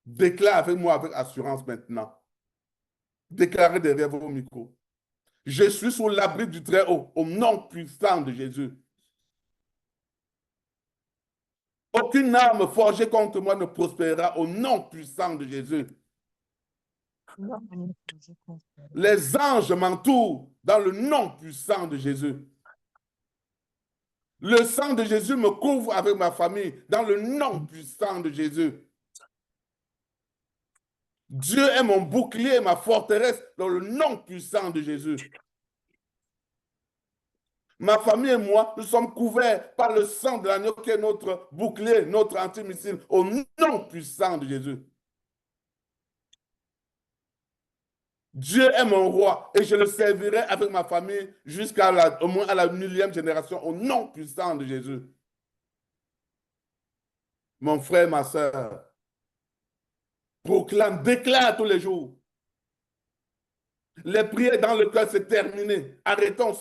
Déclare avec moi avec assurance maintenant. Déclarez derrière vos micros. Je suis sous l'abri du Très-Haut, au nom puissant de Jésus. Aucune arme forgée contre moi ne prospérera au nom puissant de Jésus. Les anges m'entourent dans le nom puissant de Jésus. Le sang de Jésus me couvre avec ma famille dans le nom puissant de Jésus. Dieu est mon bouclier et ma forteresse dans le nom puissant de Jésus. Ma famille et moi, nous sommes couverts par le sang de l'agneau qui est notre bouclier, notre antimissile, au nom puissant de Jésus. Dieu est mon roi et je le servirai avec ma famille jusqu'à au moins à la 1000e génération, au nom puissant de Jésus. Mon frère, ma soeur, proclame, déclare tous les jours. Les prières dans le cœur, c'est terminé. Arrêtons,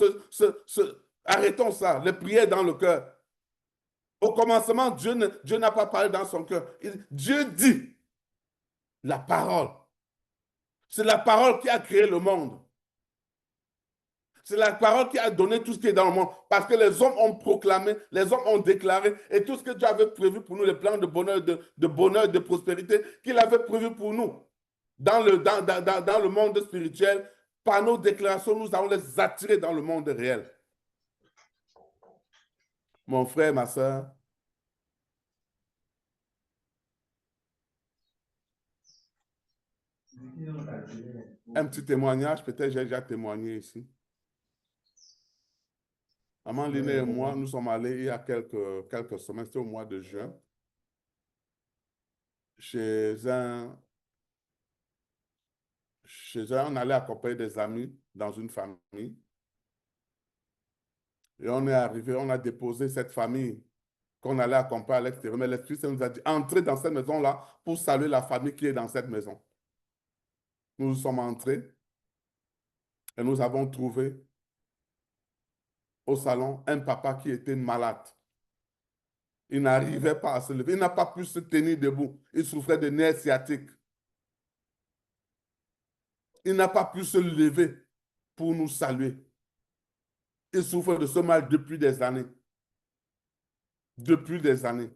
arrêtons ça, les prières dans le cœur. Au commencement, Dieu n'a pas parlé dans son cœur. Dieu dit la parole. C'est la parole qui a créé le monde. C'est la parole qui a donné tout ce qui est dans le monde. Parce que les hommes ont proclamé, les hommes ont déclaré, et tout ce que Dieu avait prévu pour nous, les plans de bonheur, de prospérité, qu'il avait prévu pour nous dans le monde spirituel, par nos déclarations, nous allons les attirer dans le monde réel. Mon frère, ma soeur, un petit témoignage, peut-être j'ai déjà témoigné ici. Maman Lina et moi, nous sommes allés il y a quelques semaines, c'était au mois de juin, on allait accompagner des amis dans une famille. Et on est arrivé, on a déposé cette famille qu'on allait accompagner à l'extérieur. Mais l'Esprit nous a dit, entrez dans cette maison-là pour saluer la famille qui est dans cette maison. Nous sommes entrés et nous avons trouvé au salon un papa qui était malade. Il n'arrivait pas à se lever. Il n'a pas pu se tenir debout. Il souffrait de nerfs sciatiques. Il n'a pas pu se lever pour nous saluer. Il souffre de ce mal depuis des années. depuis des années.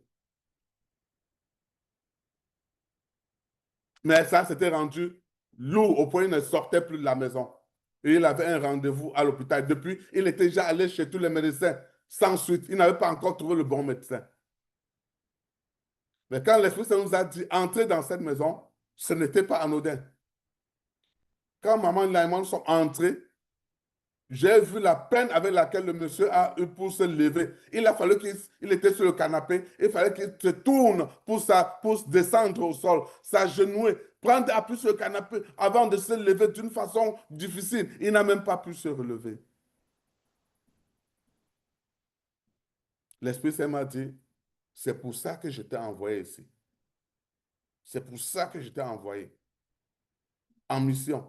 Mais ça s'était rendu lourd au point qu'il ne sortait plus de la maison. Et il avait un rendez-vous à l'hôpital. Depuis, il était déjà allé chez tous les médecins sans suite. Il n'avait pas encore trouvé le bon médecin. Mais quand l'Esprit Saint nous a dit entrez dans cette maison, ce n'était pas anodin. Quand maman et moi sont entrés, j'ai vu la peine avec laquelle le monsieur a eu pour se lever. Il a fallu qu'il était sur le canapé, il fallait qu'il se tourne pour descendre au sol, s'agenouiller, prendre appui sur le canapé avant de se lever d'une façon difficile. Il n'a même pas pu se relever. L'Esprit Saint m'a dit, c'est pour ça que je t'ai envoyé ici. C'est pour ça que je t'ai envoyé en mission.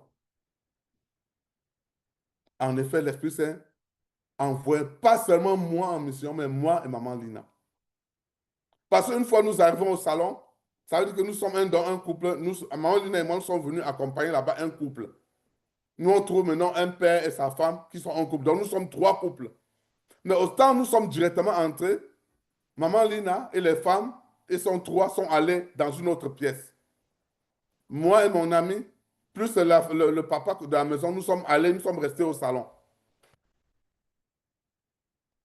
En effet, l'Esprit Saint envoie pas seulement moi en mission, mais moi et maman Lina. Parce qu'une fois nous arrivons au salon, ça veut dire que nous sommes un couple. Maman Lina et moi nous sommes venus accompagner là-bas un couple. Nous, on trouve maintenant un père et sa femme qui sont en couple. Donc, nous sommes 3 couples. Mais autant nous sommes directement entrés, maman Lina et les femmes et son 3 sont allés dans une autre pièce. Moi et mon ami, plus le papa de la maison, nous sommes allés, nous sommes restés au salon.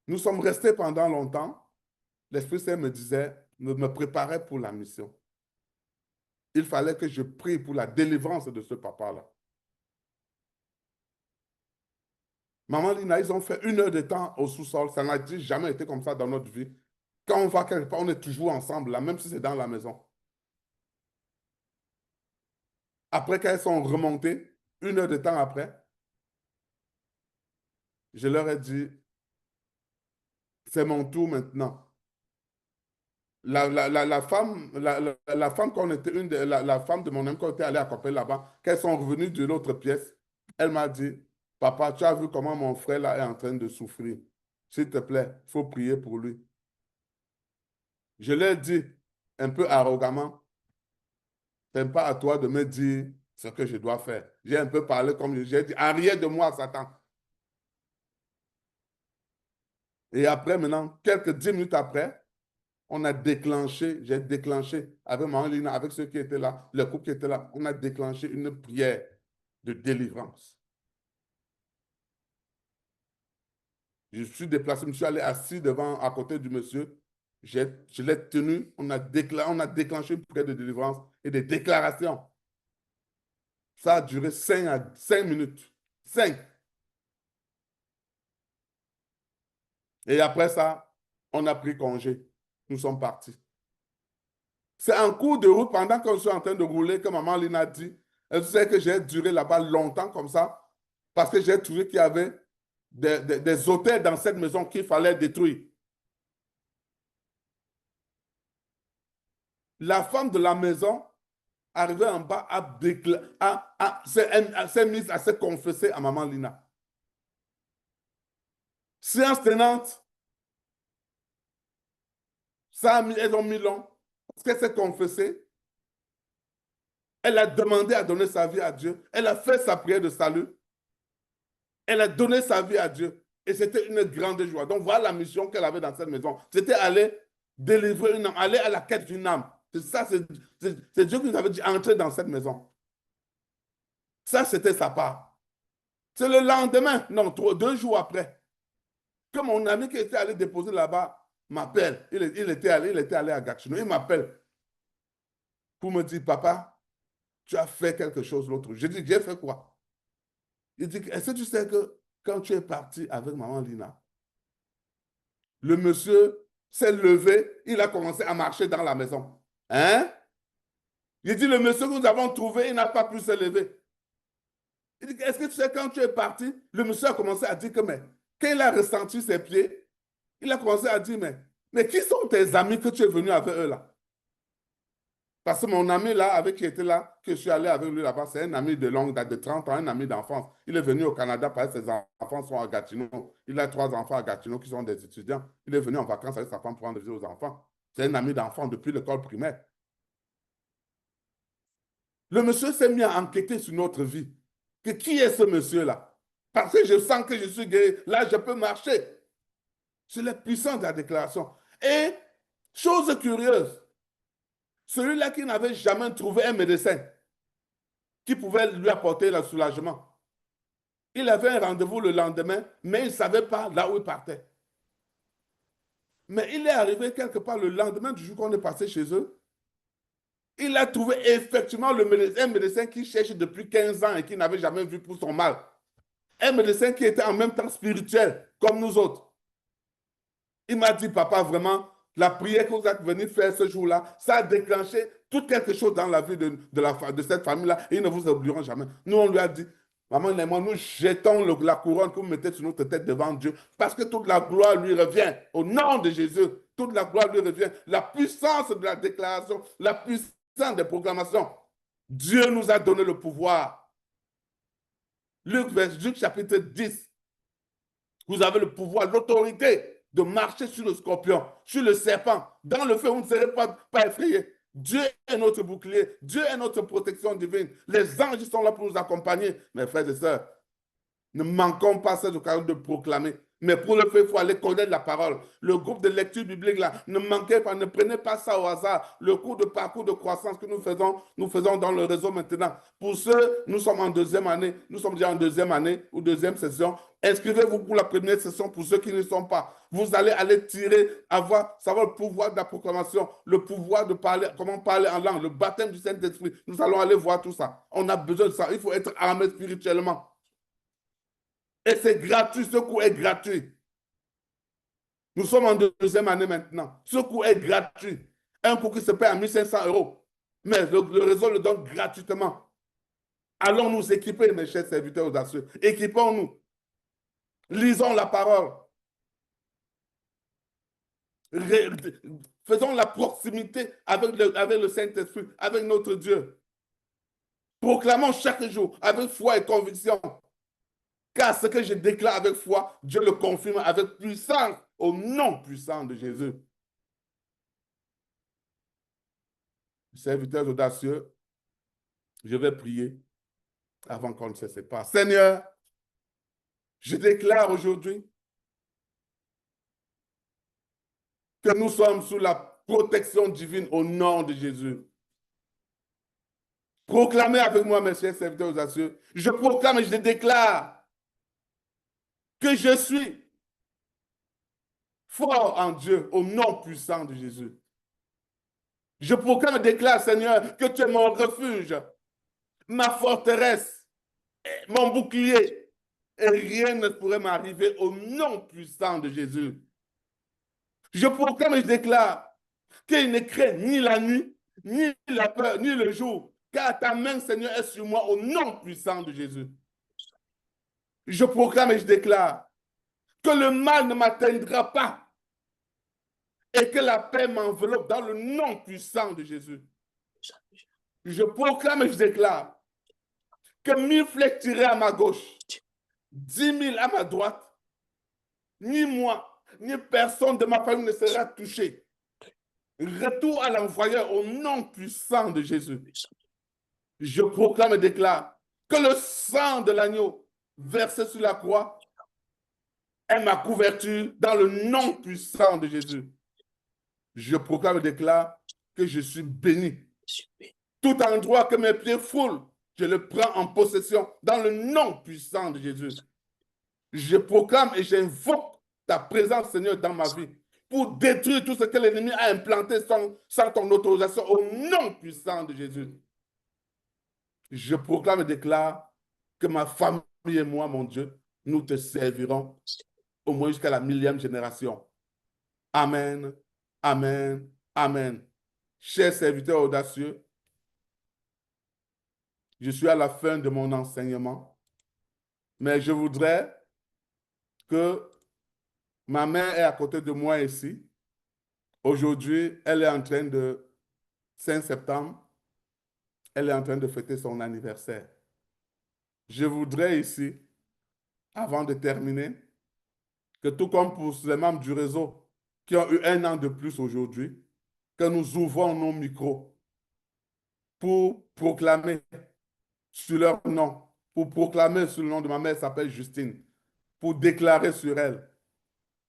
Nous sommes restés pendant longtemps. L'Esprit Saint me disait, me préparait pour la mission. Il fallait que je prie pour la délivrance de ce papa-là. Maman Lina, ils ont fait 1 heure de temps au sous-sol. Ça n'a jamais été comme ça dans notre vie. Quand on va quelque part, on est toujours ensemble, là, même si c'est dans la maison. Après qu'elles sont remontées, 1 heure de temps après, je leur ai dit, c'est mon tour maintenant. La femme qu'on était, la femme de mon ami qu'on était allé accompagner là-bas, qu'elles sont revenues de l'autre pièce, elle m'a dit, papa, tu as vu comment mon frère là est en train de souffrir. S'il te plaît, il faut prier pour lui. Je l'ai dit un peu arrogamment, ce n'est pas à toi de me dire ce que je dois faire. J'ai un peu parlé comme j'ai dit, arrière de moi, Satan. Et après, maintenant, quelques 10 minutes après, on a déclenché, j'ai déclenché avec Maman Lina, avec ceux qui étaient là, le couple qui était là, on a déclenché une prière de délivrance. Je suis déplacé, je me suis allé assis devant, à côté du monsieur. Je l'ai tenu, on a déclenché une prière de délivrance et des déclarations. Ça a duré 5 minutes. 5. Et après ça, on a pris congé. Nous sommes partis. C'est en cours de route, pendant qu'on soit en train de rouler, que maman Lina a dit, elle sait que j'ai duré là-bas longtemps comme ça, parce que j'ai trouvé qu'il y avait des hôtels dans cette maison qu'il fallait détruire. La femme de la maison, arrivée en bas, s'est mise à se confesser à maman Lina. Séance tenante, elles ont mis long, parce qu'elle s'est confessée. Elle a demandé à donner sa vie à Dieu. Elle a fait sa prière de salut. Elle a donné sa vie à Dieu. Et c'était une grande joie. Donc voilà la mission qu'elle avait dans cette maison. C'était aller délivrer une âme, aller à la quête d'une âme. C'est ça, c'est Dieu qui nous avait dit entrer dans cette maison. Ça, c'était sa part. C'est le lendemain, non, 2 jours après, que mon ami qui était allé déposer là-bas m'appelle. Il était allé à Gatineau. Il m'appelle pour me dire, papa, tu as fait quelque chose l'autre. Je dis, j'ai fait quoi? Il dit, est-ce que tu sais que quand tu es parti avec maman Lina, le monsieur s'est levé, il a commencé à marcher dans la maison. Hein? Il dit, le monsieur que nous avons trouvé, il n'a pas pu se lever. Il dit, est-ce que tu sais, quand tu es parti, le monsieur a commencé à dire que, mais, quand il a ressenti ses pieds, il a commencé à dire, mais qui sont tes amis que tu es venu avec eux là? Parce que mon ami là, avec qui était là, que je suis allé avec lui là-bas, c'est un ami de longue date, de 30 ans, un ami d'enfance. Il est venu au Canada parce que ses enfants sont à Gatineau. Il a 3 enfants à Gatineau qui sont des étudiants. Il est venu en vacances avec sa femme pour rendre visite aux enfants. C'est un ami d'enfant depuis l'école primaire. Le monsieur s'est mis à enquêter sur notre vie. Que qui est ce monsieur-là? Parce que je sens que je suis guéri. Là, je peux marcher. C'est la puissance de la déclaration. Et, chose curieuse, celui-là qui n'avait jamais trouvé un médecin qui pouvait lui apporter le soulagement, il avait un rendez-vous le lendemain, mais il ne savait pas là où il partait. Mais il est arrivé quelque part le lendemain du jour qu'on est passé chez eux. Il a trouvé effectivement un médecin qui cherche depuis 15 ans et qui n'avait jamais vu pour son mal. Un médecin qui était en même temps spirituel, comme nous autres. Il m'a dit, papa, vraiment, la prière que vous êtes venu faire ce jour-là, ça a déclenché tout quelque chose dans la vie de cette famille-là. Et ils ne vous oublieront jamais. Nous, on lui a dit, maman et moi, nous jetons la couronne que vous mettez sur notre tête devant Dieu parce que toute la gloire lui revient. Au nom de Jésus, toute la gloire lui revient. La puissance de la déclaration, la puissance des proclamations. Dieu nous a donné le pouvoir. Luc chapitre 10. Vous avez le pouvoir, l'autorité de marcher sur le scorpion, sur le serpent. Dans le feu, vous ne serez pas effrayés. Dieu est notre bouclier. Dieu est notre protection divine. Les anges sont là pour nous accompagner. Mes frères et sœurs, ne manquons pas cette occasion de proclamer. Mais pour le faire, il faut aller connaître la parole. Le groupe de lecture biblique, là, ne manquez pas, ne prenez pas ça au hasard. Le cours de parcours de croissance que nous faisons dans le réseau maintenant. Pour ceux, nous sommes en deuxième année, nous sommes déjà en deuxième année ou deuxième session. Inscrivez-vous pour la première session pour ceux qui ne sont pas. Vous allez tirer, savoir le pouvoir de la proclamation, le pouvoir de parler, comment parler en langue, le baptême du Saint-Esprit. Nous allons aller voir tout ça. On a besoin de ça. Il faut être armé spirituellement. Et c'est gratuit, ce cours est gratuit. Nous sommes en deuxième année maintenant. Ce cours est gratuit. Un cours qui se paie à 1500 €. Mais le réseau le donne gratuitement. Allons nous équiper, mes chers serviteurs audacieux. Équipons-nous. Lisons la parole. Faisons la proximité avec le Saint-Esprit, avec notre Dieu. Proclamons chaque jour avec foi et conviction. Car ce que je déclare avec foi, Dieu le confirme avec puissance, au nom puissant de Jésus. Serviteurs audacieux, je vais prier avant qu'on ne se sépare. Seigneur, je déclare aujourd'hui que nous sommes sous la protection divine au nom de Jésus. Proclamez avec moi, mes chers serviteurs audacieux. Je proclame et je déclare que je suis fort en Dieu au nom puissant de Jésus. Je proclame et déclare, Seigneur, que tu es mon refuge, ma forteresse, mon bouclier, et rien ne pourrait m'arriver au nom puissant de Jésus. Je proclame et je déclare qu'il ne craint ni la nuit, ni la peur, ni le jour, car ta main, Seigneur, est sur moi au nom puissant de Jésus. Je proclame et je déclare que le mal ne m'atteindra pas et que la paix m'enveloppe dans le nom puissant de Jésus. Je proclame et je déclare que 1000 flèches tirées à ma gauche, 10 000 à ma droite, ni moi, ni personne de ma famille ne sera touché. Retour à l'envoyeur au nom puissant de Jésus. Je proclame et déclare que le sang de l'agneau versé sur la croix est ma couverture dans le nom puissant de Jésus. Je proclame et déclare que je suis béni. Tout endroit que mes pieds foulent, je le prends en possession dans le nom puissant de Jésus. Je proclame et j'invoque ta présence, Seigneur, dans ma vie pour détruire tout ce que l'ennemi a implanté sans ton autorisation au nom puissant de Jésus. Je proclame et déclare que ma famille et moi, mon Dieu, nous te servirons au moins jusqu'à la 1000e génération. Amen, amen, amen. Chers serviteurs audacieux, je suis à la fin de mon enseignement, mais je voudrais que ma mère est à côté de moi ici. Aujourd'hui, elle est en train de, 5 septembre, elle est en train de fêter son anniversaire. Je voudrais ici, avant de terminer, que tout comme pour les membres du réseau qui ont eu 1 an de plus aujourd'hui, que nous ouvrons nos micros pour proclamer sur leur nom, pour proclamer sur le nom de ma mère, elle s'appelle Justine, pour déclarer sur elle,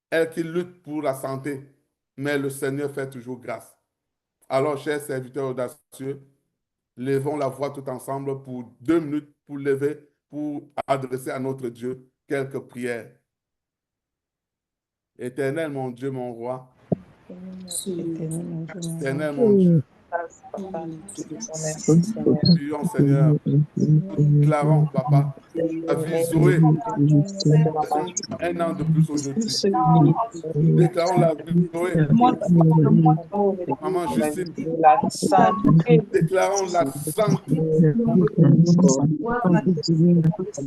elle qui lutte pour la santé, mais le Seigneur fait toujours grâce. Alors, chers serviteurs audacieux, levons la voix tout ensemble pour 2 minutes pour adresser à notre Dieu quelques prières. Éternel, mon Dieu, mon roi, éternel, mon Dieu, prions, Seigneur, nous déclarons, Papa, la vie Zoé, un an de plus aujourd'hui. Déclarons la vie Zoé, maman Justine, déclarons la santé,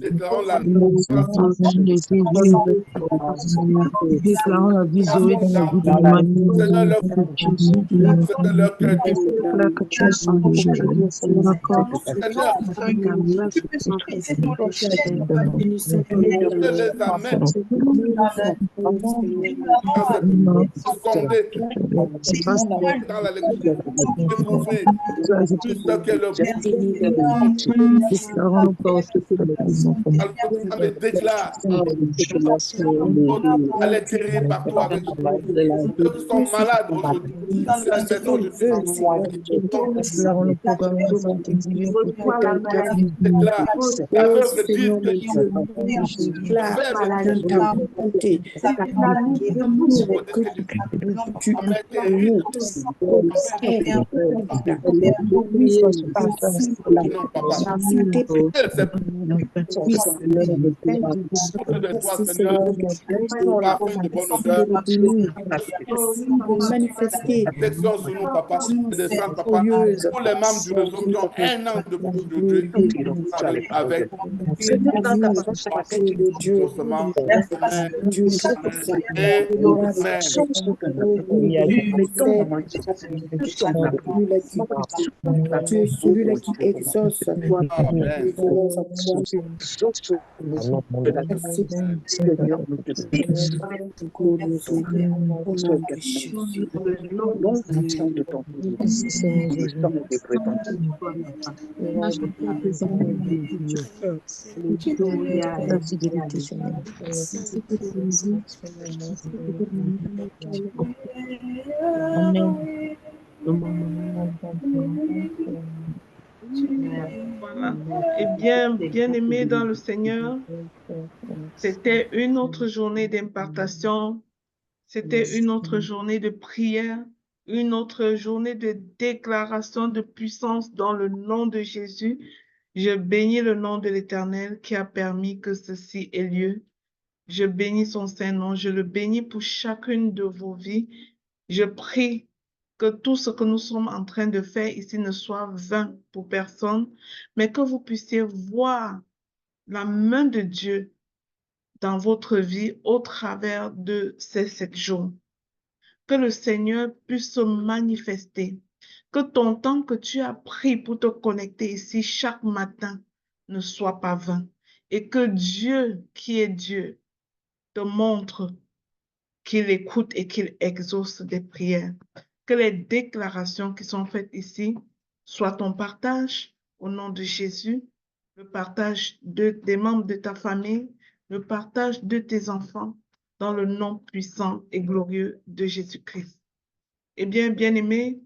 déclarons la Déclarons la vie Zoé dans la vie de l'humanité. Seigneur, leur cœur dit, Déclare que tu es sans Seigneur, Seigneur, je les amène dans cette fondée dans la lecture, éprouver tout ce que le me déclare à l'intérieur partout avec ceux qui sont malades aujourd'hui. Déclarons le programme de santé divine pour Déclare l'aveugle dit que manifester sur nous, papa, descendre, papa, pour les membres du réseau qui ont un an de plus de Dieu avec Dieu. Tu es celui-là qui exauce. Voilà. Et bien aimé dans le Seigneur, c'était une autre journée d'impartation, c'était une autre journée de prière, une autre journée de déclaration de puissance dans le nom de Jésus. Je bénis le nom de l'Éternel qui a permis que ceci ait lieu. Je bénis son Saint-Nom, je le bénis pour chacune de vos vies. Je prie que tout ce que nous sommes en train de faire ici ne soit vain pour personne, mais que vous puissiez voir la main de Dieu dans votre vie au travers de ces 7 jours. Que le Seigneur puisse se manifester, que ton temps que tu as pris pour te connecter ici chaque matin ne soit pas vain et que Dieu, qui est Dieu, te montre qu'il écoute et qu'il exauce des prières. Que les déclarations qui sont faites ici soient ton partage au nom de Jésus, le partage des membres de ta famille, le partage de tes enfants dans le nom puissant et glorieux de Jésus-Christ. Eh bien, bien-aimés,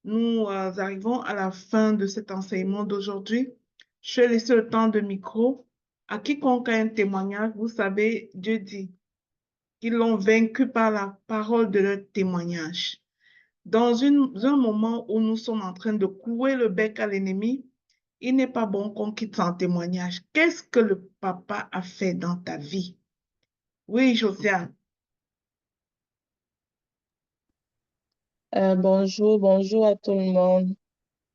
nous arrivons à la fin de cet enseignement d'aujourd'hui. Je vais laisser le temps de micro. À quiconque a un témoignage, vous savez, Dieu dit qu'ils l'ont vaincu par la parole de leur témoignage. Dans un moment où nous sommes en train de couer le bec à l'ennemi, il n'est pas bon qu'on quitte son témoignage. Qu'est-ce que le papa a fait dans ta vie? Oui, Josiane. Bonjour à tout le monde.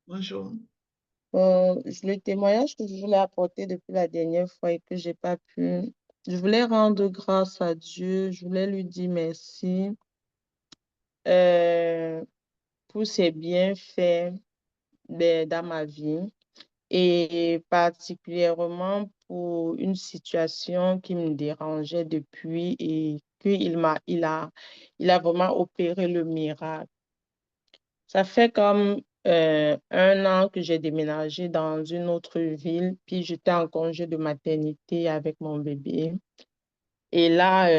Bonjour. Le témoignage que je voulais apporter depuis la dernière fois et que j'ai pas pu, je voulais rendre grâce à Dieu, je voulais lui dire merci pour ses bienfaits dans ma vie et particulièrement pour une situation qui me dérangeait depuis et il a vraiment opéré le miracle. Ça fait comme 1 an que j'ai déménagé dans une autre ville, puis j'étais en congé de maternité avec mon bébé. Et là,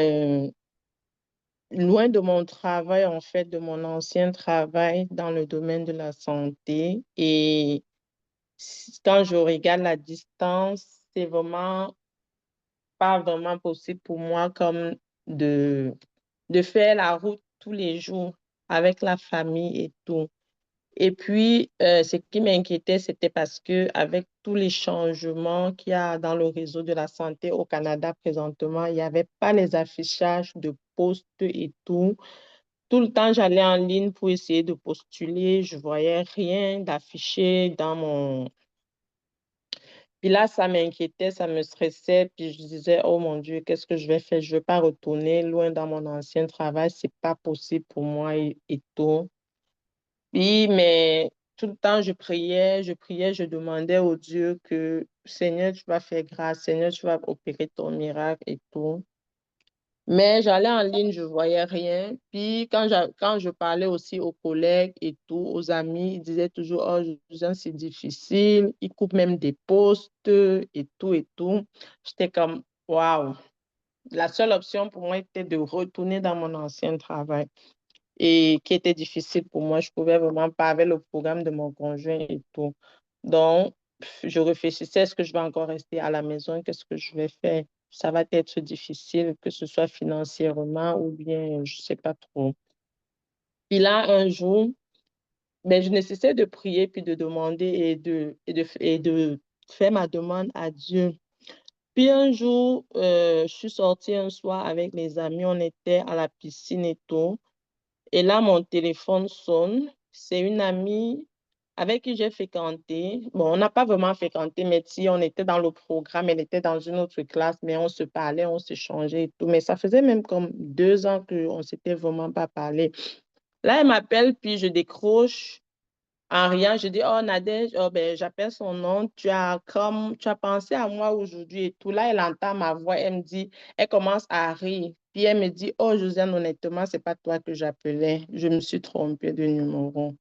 loin de mon travail, en fait, de mon ancien travail dans le domaine de la santé. Et quand je regarde la distance, c'est vraiment pas vraiment possible pour moi comme de, de faire la route tous les jours avec la famille et tout. Et puis, ce qui m'inquiétait, c'était parce que avec tous les changements qu'il y a dans le réseau de la santé au Canada présentement, il n'y avait pas les affichages de postes et tout. Tout le temps, j'allais en ligne pour essayer de postuler. Je voyais rien d'affiché dans mon... Puis là, ça m'inquiétait, ça me stressait. Puis je disais, oh mon Dieu, qu'est-ce que je vais faire? Je ne veux pas retourner loin dans mon ancien travail. C'est pas possible pour moi et tout. Oui, mais tout le temps, je demandais au Dieu que Seigneur, tu vas faire grâce, Seigneur, tu vas opérer ton miracle et tout. Mais j'allais en ligne, je voyais rien. Puis quand je parlais aussi aux collègues et tout, aux amis, ils disaient toujours, oh, Josiane, c'est difficile, ils coupent même des postes et tout et tout. J'étais comme, waouh. La seule option pour moi était de retourner dans mon ancien travail et qui était difficile pour moi. Je pouvais vraiment pas avec le programme de mon conjoint et tout. Donc, je réfléchissais, est-ce que je vais encore rester à la maison? Qu'est-ce que je vais faire? Ça va être difficile, que ce soit financièrement ou bien, je sais pas trop. Puis là, un jour, ben, je nécessitais de prier puis de demander et de faire ma demande à Dieu. Puis un jour, je suis sortie un soir avec mes amis, on était à la piscine et tout. Et là, mon téléphone sonne. C'est une amie avec qui j'ai fréquenté. Bon, on n'a pas vraiment fréquenté, mais si on était dans le programme, elle était dans une autre classe, mais on se parlait, on s'échangeait et tout. Mais ça faisait même comme 2 ans qu'on ne s'était vraiment pas parlé. Là, elle m'appelle, puis je décroche. En rien, je dis, oh Nadège, oh, ben, j'appelle son nom, tu as pensé à moi aujourd'hui et tout. Là, elle entend ma voix, elle me dit, elle commence à rire. Puis elle me dit, oh Josiane, honnêtement, c'est pas toi que j'appelais. Je me suis trompée de numéro.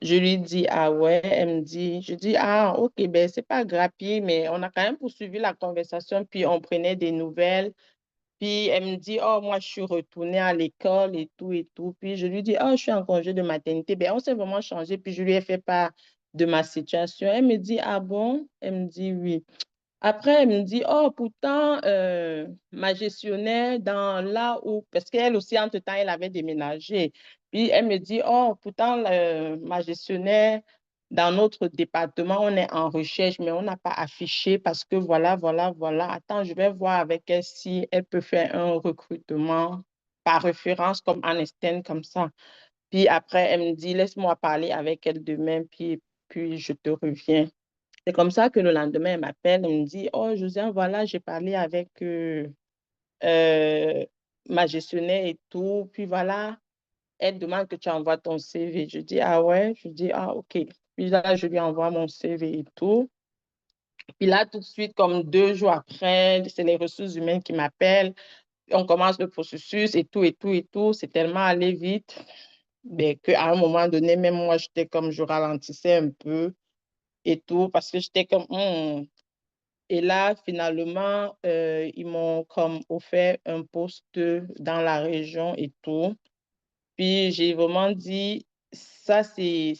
Je lui dis, ah ouais, elle me dit, je dis, ah ok, ben c'est pas grave, puis, mais on a quand même poursuivi la conversation, puis on prenait des nouvelles. Puis elle me dit, oh, moi, je suis retournée à l'école et tout et tout. Puis je lui dis, oh, je suis en congé de maternité. Ben, on s'est vraiment changé. Puis je lui ai fait part de ma situation. Elle me dit, ah bon? Elle me dit, oui. Après, elle me dit, oh, pourtant, ma gestionnaire dans là où, parce qu'elle aussi, entre-temps, elle avait déménagé. Puis elle me dit, oh, pourtant, ma gestionnaire dans notre département, on est en recherche, mais on n'a pas affiché parce que voilà, voilà, voilà. Attends, je vais voir avec elle si elle peut faire un recrutement par référence comme en externe, comme ça. Puis après, elle me dit, laisse-moi parler avec elle demain, puis je te reviens. C'est comme ça que le lendemain, elle m'appelle, elle me dit, oh, Josiane, voilà, j'ai parlé avec euh, ma gestionnaire et tout. Puis voilà, elle demande que tu envoies ton CV. Je dis, ah ouais, je dis, ah ok. Puis là, je lui envoie mon CV et tout. Puis là, tout de suite, comme 2 jours après, c'est les ressources humaines qui m'appellent. On commence le processus et tout, et tout, et tout. C'est tellement allé vite ben, qu'à un moment donné, même moi, j'étais comme, je ralentissais un peu et tout, parce que j'étais comme, Et là, finalement, ils m'ont comme offert un poste dans la région et tout. Puis j'ai vraiment dit, ça, c'est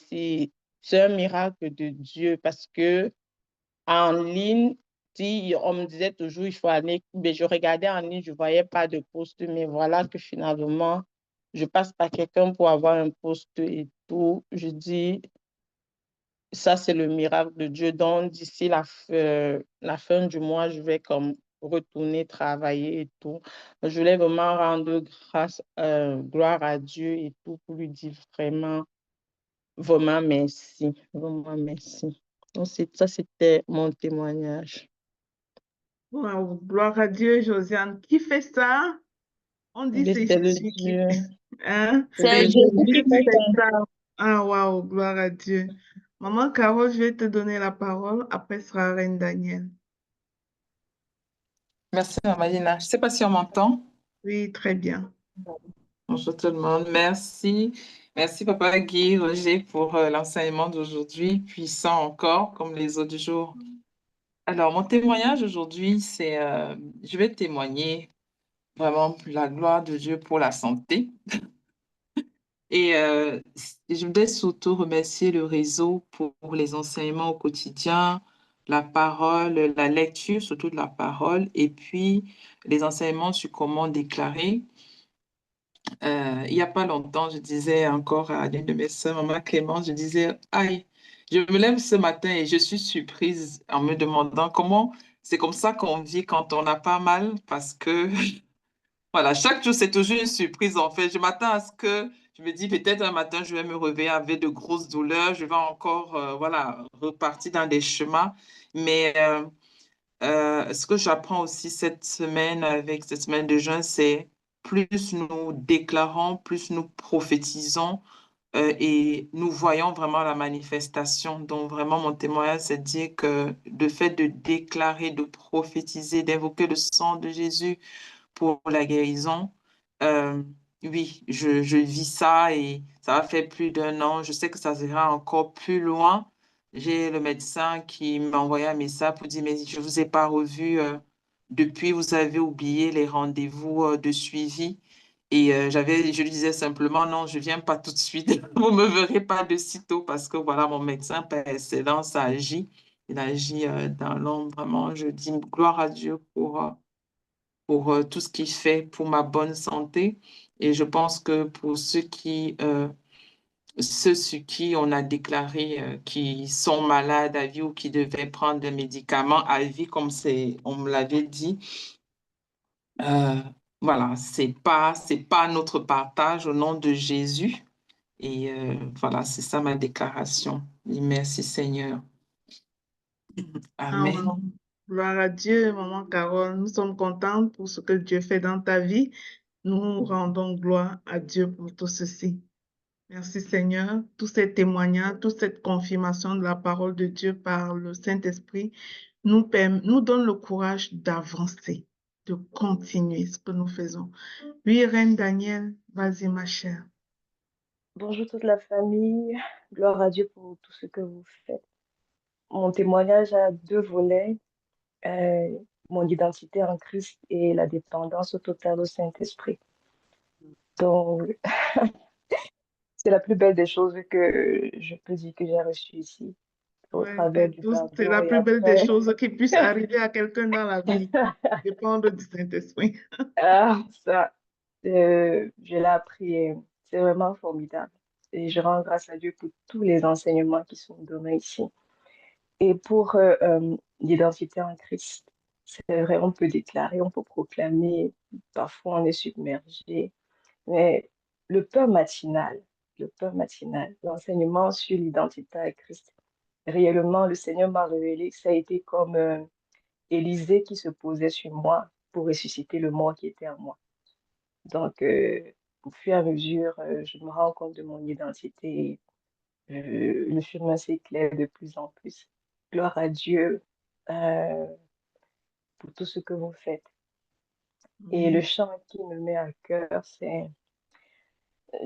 un miracle de Dieu parce que en ligne, si on me disait toujours, il faut aller, mais je regardais en ligne, je ne voyais pas de poste, mais voilà que finalement, je passe par quelqu'un pour avoir un poste et tout. Je dis, ça, c'est le miracle de Dieu. Donc, d'ici la fin du mois, je vais comme retourner travailler et tout. Je voulais vraiment rendre gloire à Dieu et tout pour lui dire vraiment, vraiment merci. Vraiment merci. Donc, ça, c'était mon témoignage. Wow, gloire à Dieu, Josiane. Qui fait ça? On dit Mais c'est c'est le Jésus qui Dieu. fait. Hein? C'est C'est le Jésus Dieu qui qui Jésus fait fait fait ça. ça. ça. Ah, wow, gloire à Dieu. Maman Carole, je vais te donner la parole. Après sera Reine Daniel. Merci, Maman Lina. Je ne sais pas si on m'entend. Oui, très bien. Bonjour tout le monde. Merci. Merci, Papa Guy, Roger, pour l'enseignement d'aujourd'hui, puissant encore, comme les autres jours. Alors, mon témoignage aujourd'hui, je vais témoigner vraiment la gloire de Dieu pour la santé. Et je voudrais surtout remercier le réseau pour les enseignements au quotidien, la parole, la lecture, surtout de la parole, et puis les enseignements sur comment déclarer. Il n'y a pas longtemps, je disais encore à l'une de mes sœurs, Maman Clémence, je disais, aïe, je me lève ce matin et je suis surprise en me demandant comment c'est comme ça qu'on vit quand on a pas mal, parce que voilà, chaque jour, c'est toujours une surprise en fait. Je m'attends à ce que je me dis peut-être un matin, je vais me réveiller avec de grosses douleurs, je vais encore voilà, repartir dans des chemins. Mais ce que j'apprends aussi cette semaine avec cette semaine de jeûne, c'est plus nous déclarons, plus nous prophétisons et nous voyons vraiment la manifestation. Donc vraiment, mon témoignage, c'est de dire que le fait de déclarer, de prophétiser, d'invoquer le sang de Jésus pour la guérison, euh, oui, je vis ça et ça va faire plus d'un an. Je sais que ça ira encore plus loin. J'ai le médecin qui m'a envoyé un message pour dire, mais je ne vous ai pas revu depuis, vous avez oublié les rendez-vous de suivi. Et je lui disais simplement, non, je ne viens pas tout de suite. Vous ne me verrez pas de sitôt parce que voilà, mon médecin par excellence agit. Il agit dans l'ombre. Vraiment, je dis gloire à Dieu pour tout ce qu'il fait pour ma bonne santé. Et je pense que pour ceux sur qui on a déclaré qui sont malades à vie ou qui devaient prendre des médicaments à vie, comme on me l'avait dit, euh, voilà, c'est pas notre partage au nom de Jésus. Et voilà, c'est ça ma déclaration. Et merci Seigneur. Ah, Amen. wow. Gloire à Dieu, maman Carole. Nous sommes contentes pour ce que Dieu fait dans ta vie. Nous rendons gloire à Dieu pour tout ceci. Merci Seigneur. Tous ces témoignages, toute cette confirmation de la parole de Dieu par le Saint-Esprit nous donne le courage d'avancer, de continuer ce que nous faisons. Oui, Reine Daniel, vas-y ma chère. Bonjour toute la famille, gloire à Dieu pour tout ce que vous faites. Mon témoignage a deux volets, mon identité en Christ et la dépendance totale au Saint-Esprit. Donc, c'est la plus belle des choses que je peux dire que j'ai reçues ici, au Ouais, travers du c'est pardon la et plus belle des après. choses qui puisse arriver à quelqu'un dans la vie, dépendre du Saint-Esprit. Ah, ça, je l'ai appris, c'est vraiment formidable. Et je rends grâce à Dieu pour tous les enseignements qui sont donnés ici. Et pour l'identité en Christ, c'est vrai, on peut déclarer, on peut proclamer, parfois on est submergé, mais le peur matinal, l'enseignement sur l'identité en Christ, réellement, le Seigneur m'a révélé que ça a été comme Élisée qui se posait sur moi pour ressusciter le mort qui était en moi. Donc, au fur et à mesure, je me rends compte de mon identité et le chemin s'éclaire de plus en plus. Gloire à Dieu pour tout ce que vous faites. Et le chant qui me met à cœur, c'est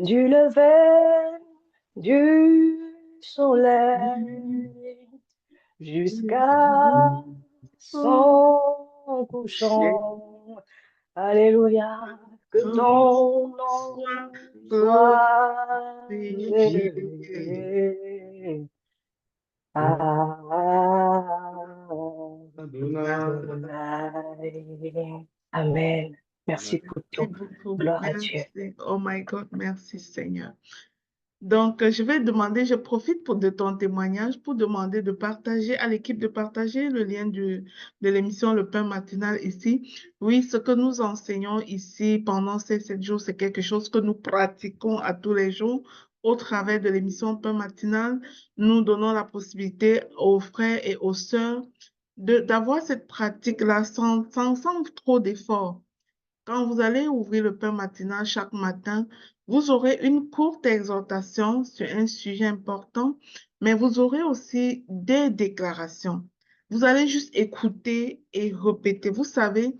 du lever du soleil jusqu'à son couchant. Alléluia, que ton nom Sois soit glorifié. élevé. Amen. Merci pour Merci tout. beaucoup. Gloire à Dieu. Merci. Oh my God, merci Seigneur. Donc, je vais demander, je profite de ton témoignage pour demander de partager à l'équipe de partager le lien de l'émission Le Pain Matinal ici. Oui, ce que nous enseignons ici pendant ces 7 jours, c'est quelque chose que nous pratiquons à tous les jours. Au travers de l'émission Pain Matinal, nous donnons la possibilité aux frères et aux sœurs d'avoir cette pratique-là sans trop d'efforts. Quand vous allez ouvrir le pain matinal chaque matin, vous aurez une courte exhortation sur un sujet important, mais vous aurez aussi des déclarations. Vous allez juste écouter et répéter. Vous savez,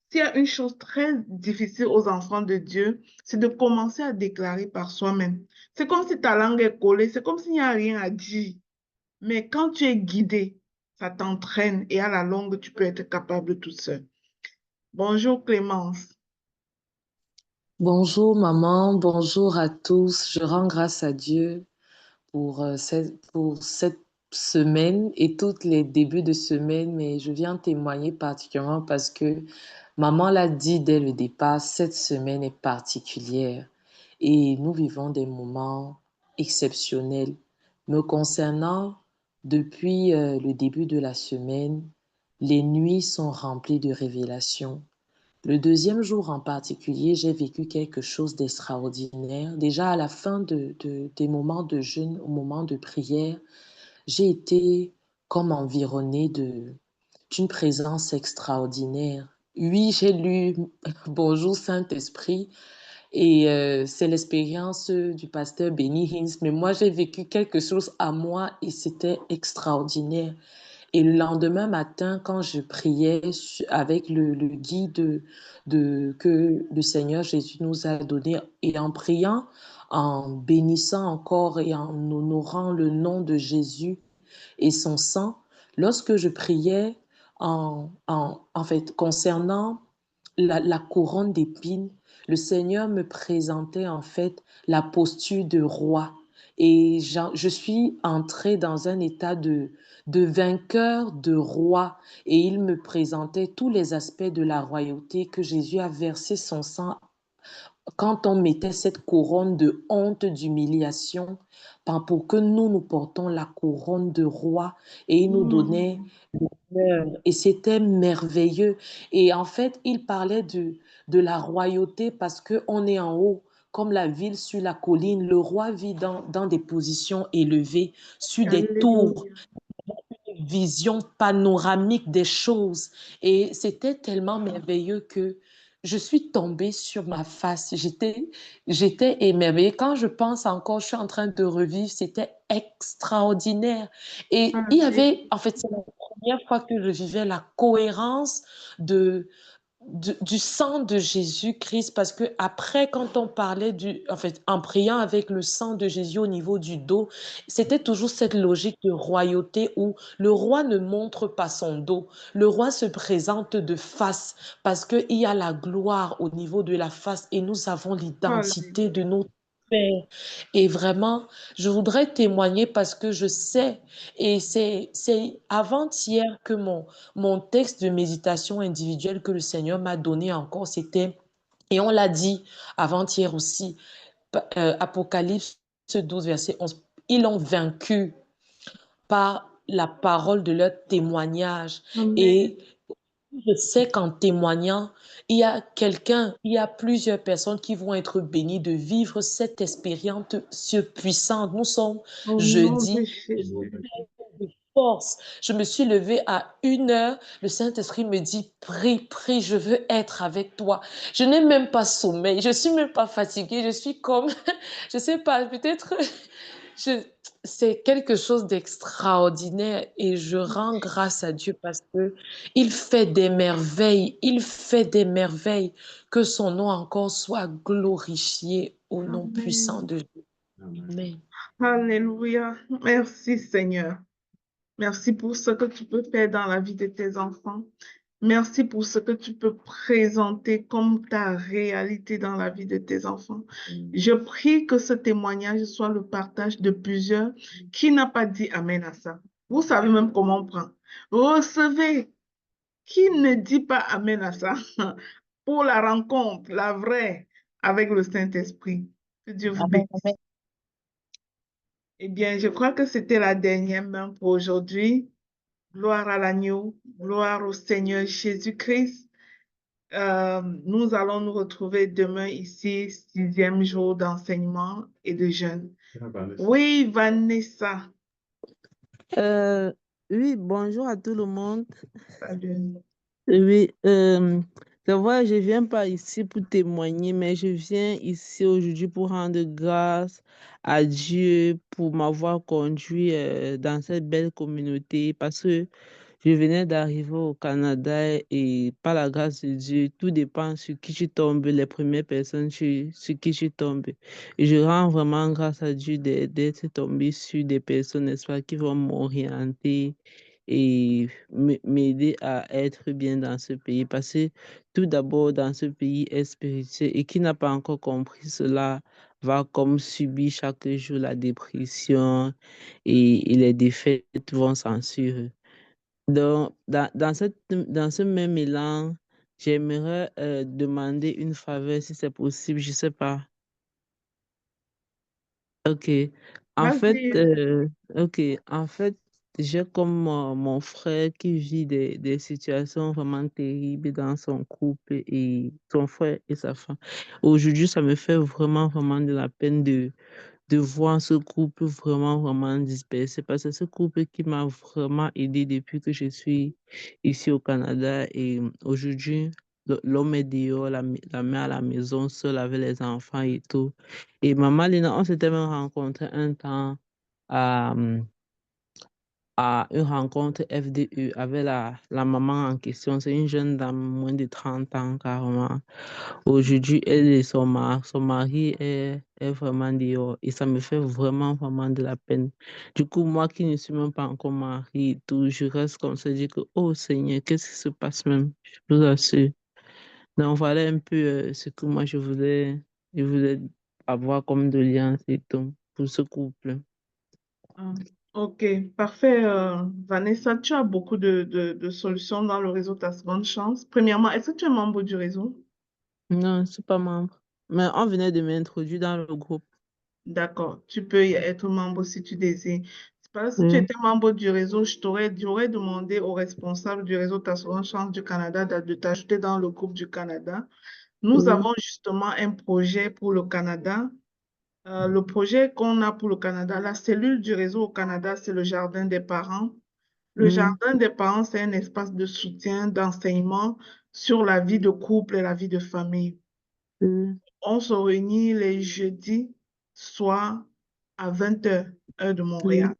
s'il y a une chose très difficile aux enfants de Dieu, c'est de commencer à déclarer par soi-même. C'est comme si ta langue est collée, c'est comme s'il n'y a rien à dire. Mais quand tu es guidé, ça t'entraîne et à la longue, tu peux être capable tout seul. Bonjour Clémence. Bonjour maman, bonjour à tous. Je rends grâce à Dieu pour cette semaine et tous les débuts de semaine, mais je viens témoigner particulièrement parce que maman l'a dit dès le départ, cette semaine est particulière et nous vivons des moments exceptionnels. Me concernant, depuis le début de la semaine, les nuits sont remplies de révélations. Le deuxième jour en particulier, j'ai vécu quelque chose d'extraordinaire. Déjà à la fin des moments de jeûne, au moment de prière, j'ai été comme environnée d'une présence extraordinaire. Oui, j'ai lu Bonjour Saint-Esprit et c'est l'expérience du pasteur Benny Hinn, mais moi j'ai vécu quelque chose à moi et c'était extraordinaire. Et le lendemain matin, quand je priais avec le guide que le Seigneur Jésus nous a donné, et en priant, en bénissant encore et en honorant le nom de Jésus et son sang, lorsque je priais en fait concernant la couronne d'épines, le Seigneur me présentait en fait la posture de roi. Et je suis entrée dans un état de vainqueur, de roi. Et il me présentait tous les aspects de la royauté que Jésus a versé son sang quand on mettait cette couronne de honte, d'humiliation, pour que nous, nous portons la couronne de roi et il nous donnait l'honneur. Et c'était merveilleux. Et en fait, il parlait de la royauté parce qu'on est en haut, comme la ville sur la colline. Le roi vit dans des positions élevées, sur des tours, Alléluia. vision panoramique des choses. Et c'était tellement merveilleux que je suis tombée sur ma face. J'étais émerveillée. Quand je pense encore, je suis en train de revivre, c'était extraordinaire. Et il y Alléluia. avait, en fait, c'est la première fois que je vivais la cohérence de, du sang de Jésus-Christ, parce que après, quand on parlait en fait, en priant avec le sang de Jésus au niveau du dos, c'était toujours cette logique de royauté où le roi ne montre pas son dos, le roi se présente de face, parce qu'il y a la gloire au niveau de la face et nous avons l'identité de Alléluia. notre Père. Et vraiment, je voudrais témoigner parce que je sais, et c'est avant-hier que mon texte de méditation individuelle que le Seigneur m'a donné encore, c'était, et on l'a dit avant-hier aussi, Apocalypse 12, verset 11, ils ont vaincu par la parole de leur témoignage. Amen. Et je sais qu'en témoignant, il y a plusieurs personnes qui vont être bénies de vivre cette expérience puissante. Nous sommes Au nom de jeudi, Jésus. de force. Je me suis levée à 1 heure. Le Saint-Esprit me dit, prie, prie, je veux être avec toi. Je n'ai même pas sommeil. Je suis même pas fatiguée. Je suis comme, je sais pas, peut-être, je, c'est quelque chose d'extraordinaire et je rends grâce à Dieu parce que il fait des merveilles. Il fait des merveilles. Que son nom encore soit glorifié au nom puissant Amen. de Dieu. Amen. Alléluia. Merci Seigneur. Merci pour ce que tu peux faire dans la vie de tes enfants. Merci pour ce que tu peux présenter comme ta réalité dans la vie de tes enfants. Je prie que ce témoignage soit le partage de plusieurs qui n'ont pas dit Amen à ça. Vous savez même comment on prend. Recevez. Qui ne dit pas Amen à ça pour la rencontre, la vraie, avec le Saint-Esprit. Que Dieu vous Amen, bénisse. amen. Eh bien, je crois que c'était la dernière main pour aujourd'hui. Gloire à l'agneau, gloire au Seigneur Jésus-Christ. Nous allons nous retrouver demain ici, 6e jour d'enseignement et de jeûne. Oui, Vanessa. Euh, oui, bonjour à tout le monde. Salut. Oui, c'est vrai, je viens pas ici pour témoigner, mais je viens ici aujourd'hui pour rendre grâce à Dieu pour m'avoir conduit dans cette belle communauté parce que je venais d'arriver au Canada et par la grâce de Dieu, tout dépend sur qui tu tombes, les premières personnes sur qui tu tombes. Et je rends vraiment grâce à Dieu d'être tombé sur des personnes, n'est-ce pas, qui vont m'orienter et m'aider à être bien dans ce pays. Parce que tout d'abord, dans ce pays est spirituel et qui n'a pas encore compris cela va comme subir chaque jour la dépression et les défaites vont s'en suivre. Donc, dans ce même élan, j'aimerais demander une faveur si c'est possible, je sais pas. Ok. En fait, Vas-y. ok. En fait, j'ai comme mon frère qui vit des situations vraiment terribles dans son couple et son frère et sa femme. Aujourd'hui, ça me fait vraiment, vraiment de la peine de voir ce couple vraiment, vraiment dispersé parce que ce couple qui m'a vraiment aidé depuis que je suis ici au Canada et aujourd'hui, l'homme est dehors, la mère à la maison, seule avec les enfants et tout. Et maman Lina, on s'était même rencontré un temps à, à une rencontre FDE avec la maman en question. C'est une jeune dame, moins de 30 ans carrément. Aujourd'hui, elle et son mari est vraiment dehors et ça me fait vraiment, vraiment de la peine. Du coup, moi qui ne suis même pas encore mariée et tout, je reste comme ça, je dis que, oh Seigneur, qu'est-ce qui se passe même? Je vous assure. Donc voilà un peu ce que moi je voulais avoir comme doléance et tout pour ce couple. Ah, ok, parfait. Vanessa, tu as beaucoup de solutions dans le réseau Ta Seconde Chance. Premièrement, est-ce que tu es membre du réseau? Non, je suis pas membre. Mais on venait de m'introduire dans le groupe. D'accord, tu peux y être membre si tu désires. C'est parce que si tu Oui. étais membre du réseau, j'aurais demandé au responsable du réseau Ta Seconde Chance du Canada de t'ajouter dans le groupe du Canada. Nous Oui. avons justement un projet pour le Canada. Le projet qu'on a pour le Canada, la cellule du réseau au Canada, c'est le Jardin des parents. Le Mm, Jardin des parents, c'est un espace de soutien, d'enseignement sur la vie de couple et la vie de famille. mm, On se réunit les jeudis soirs à 20h, heure de Montréal. mm,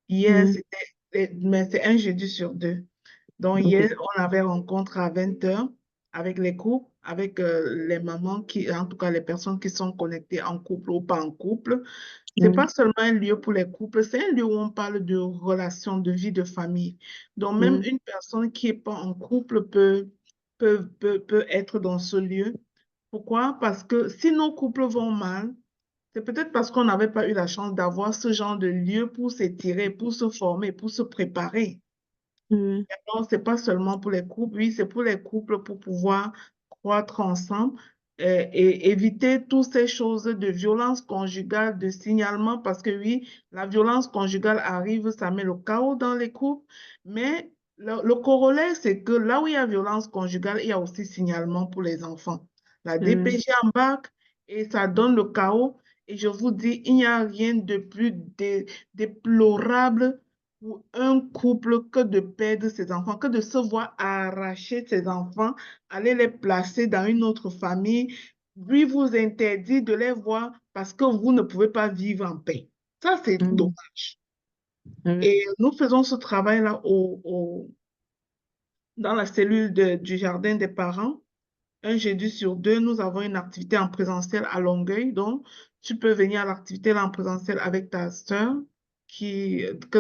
Hier, mm. mais c'est un jeudi sur deux. Donc, Ok. hier, on avait rencontre à 20h avec les couples, avec les mamans en tout cas, les personnes qui sont connectées en couple ou pas en couple. C'est Mm, pas seulement un lieu pour les couples, c'est un lieu où on parle de relations, de vie de famille. Donc, même mm, une personne qui n'est pas en couple peut être dans ce lieu. Pourquoi? Parce que si nos couples vont mal, c'est peut-être parce qu'on n'avait pas eu la chance d'avoir ce genre de lieu pour s'étirer, pour se former, pour se préparer. mm, Non, c'est pas seulement pour les couples, oui, c'est pour les couples pour pouvoir croître ensemble et éviter toutes ces choses de violence conjugale, de signalement, parce que oui, la violence conjugale arrive, ça met le chaos dans les couples, mais le corollaire, c'est que là où il y a violence conjugale, il y a aussi signalement pour les enfants. La mm, DPJ embarque et ça donne le chaos. Et je vous dis, il n'y a rien de plus déplorable pour un couple que de perdre ses enfants, que de se voir arracher ses enfants, aller les placer dans une autre famille, lui vous interdit de les voir parce que vous ne pouvez pas vivre en paix. Ça, c'est mm, dommage. mm, Et nous faisons ce travail-là dans la cellule du jardin des parents. Un jeudi sur deux, nous avons une activité en présentiel à Longueuil. Donc, tu peux venir à l'activité là en présentiel avec ta sœur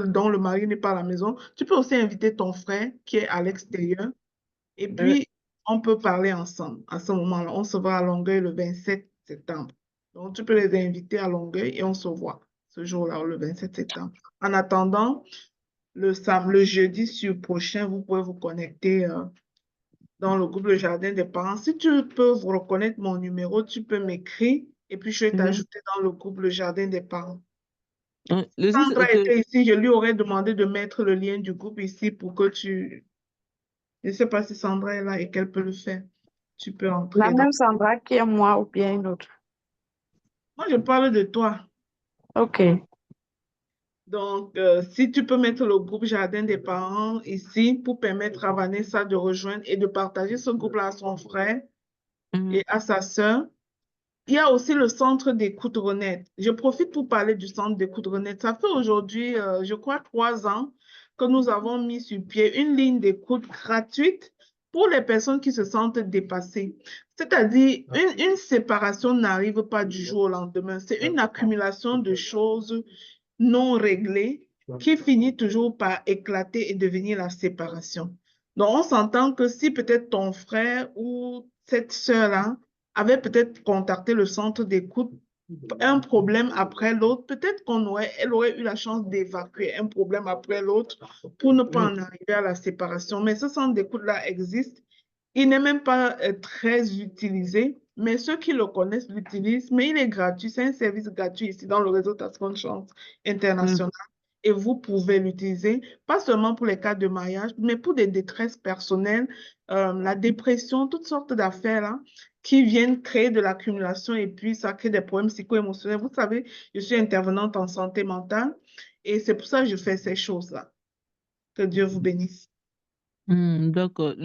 dont le mari n'est pas à la maison. Tu peux aussi inviter ton frère qui est à l'extérieur. Et mm. puis, on peut parler ensemble à ce moment-là. On se voit à Longueuil le 27 septembre. Donc, tu peux les inviter à Longueuil et on se voit ce jour-là, le 27 septembre. En attendant, le jeudi sur prochain, vous pouvez vous connecter dans le groupe Le Jardin des parents. Si tu peux vous reconnaître mon numéro, tu peux m'écrire et puis je vais Mhm. t'ajouter dans le groupe Le Jardin des parents. C'est Sandra que était ici, je lui aurais demandé de mettre le lien du groupe ici pour que tu... Je ne sais pas si Sandra est là et qu'elle peut le faire. Tu peux La entrer dans... même Sandra qui est moi ou bien une autre. Moi, je parle de toi. Ok. Donc, si tu peux mettre le groupe Jardin des parents ici pour permettre à Vanessa de rejoindre et de partager ce groupe-là à son frère Mhm. et à sa sœur. Il y a aussi le centre d'écoute Renette. Je profite pour parler du centre d'écoute Renette. Ça fait aujourd'hui, je crois, 3 ans que nous avons mis sur pied une ligne d'écoute gratuite pour les personnes qui se sentent dépassées. C'est-à-dire, une séparation n'arrive pas du jour au lendemain. C'est une accumulation de choses non réglées qui finit toujours par éclater et devenir la séparation. Donc, on s'entend que si peut-être ton frère ou cette sœur-là avait peut-être contacté le centre d'écoute, un problème après l'autre, peut-être elle aurait eu la chance d'évacuer un problème après l'autre pour ne pas en arriver à la séparation. Mais ce centre d'écoute-là existe. Il n'est même pas très utilisé, mais ceux qui le connaissent l'utilisent, mais il est gratuit. C'est un service gratuit ici dans le réseau Tascon Chance International et vous pouvez l'utiliser, pas seulement pour les cas de mariage, mais pour des détresses personnelles, la dépression, toutes sortes d'affaires là, qui viennent créer de l'accumulation et puis ça crée des problèmes psycho-émotionnels. Vous savez, je suis intervenante en santé mentale et c'est pour ça que je fais ces choses-là. Que Dieu vous bénisse. D'accord.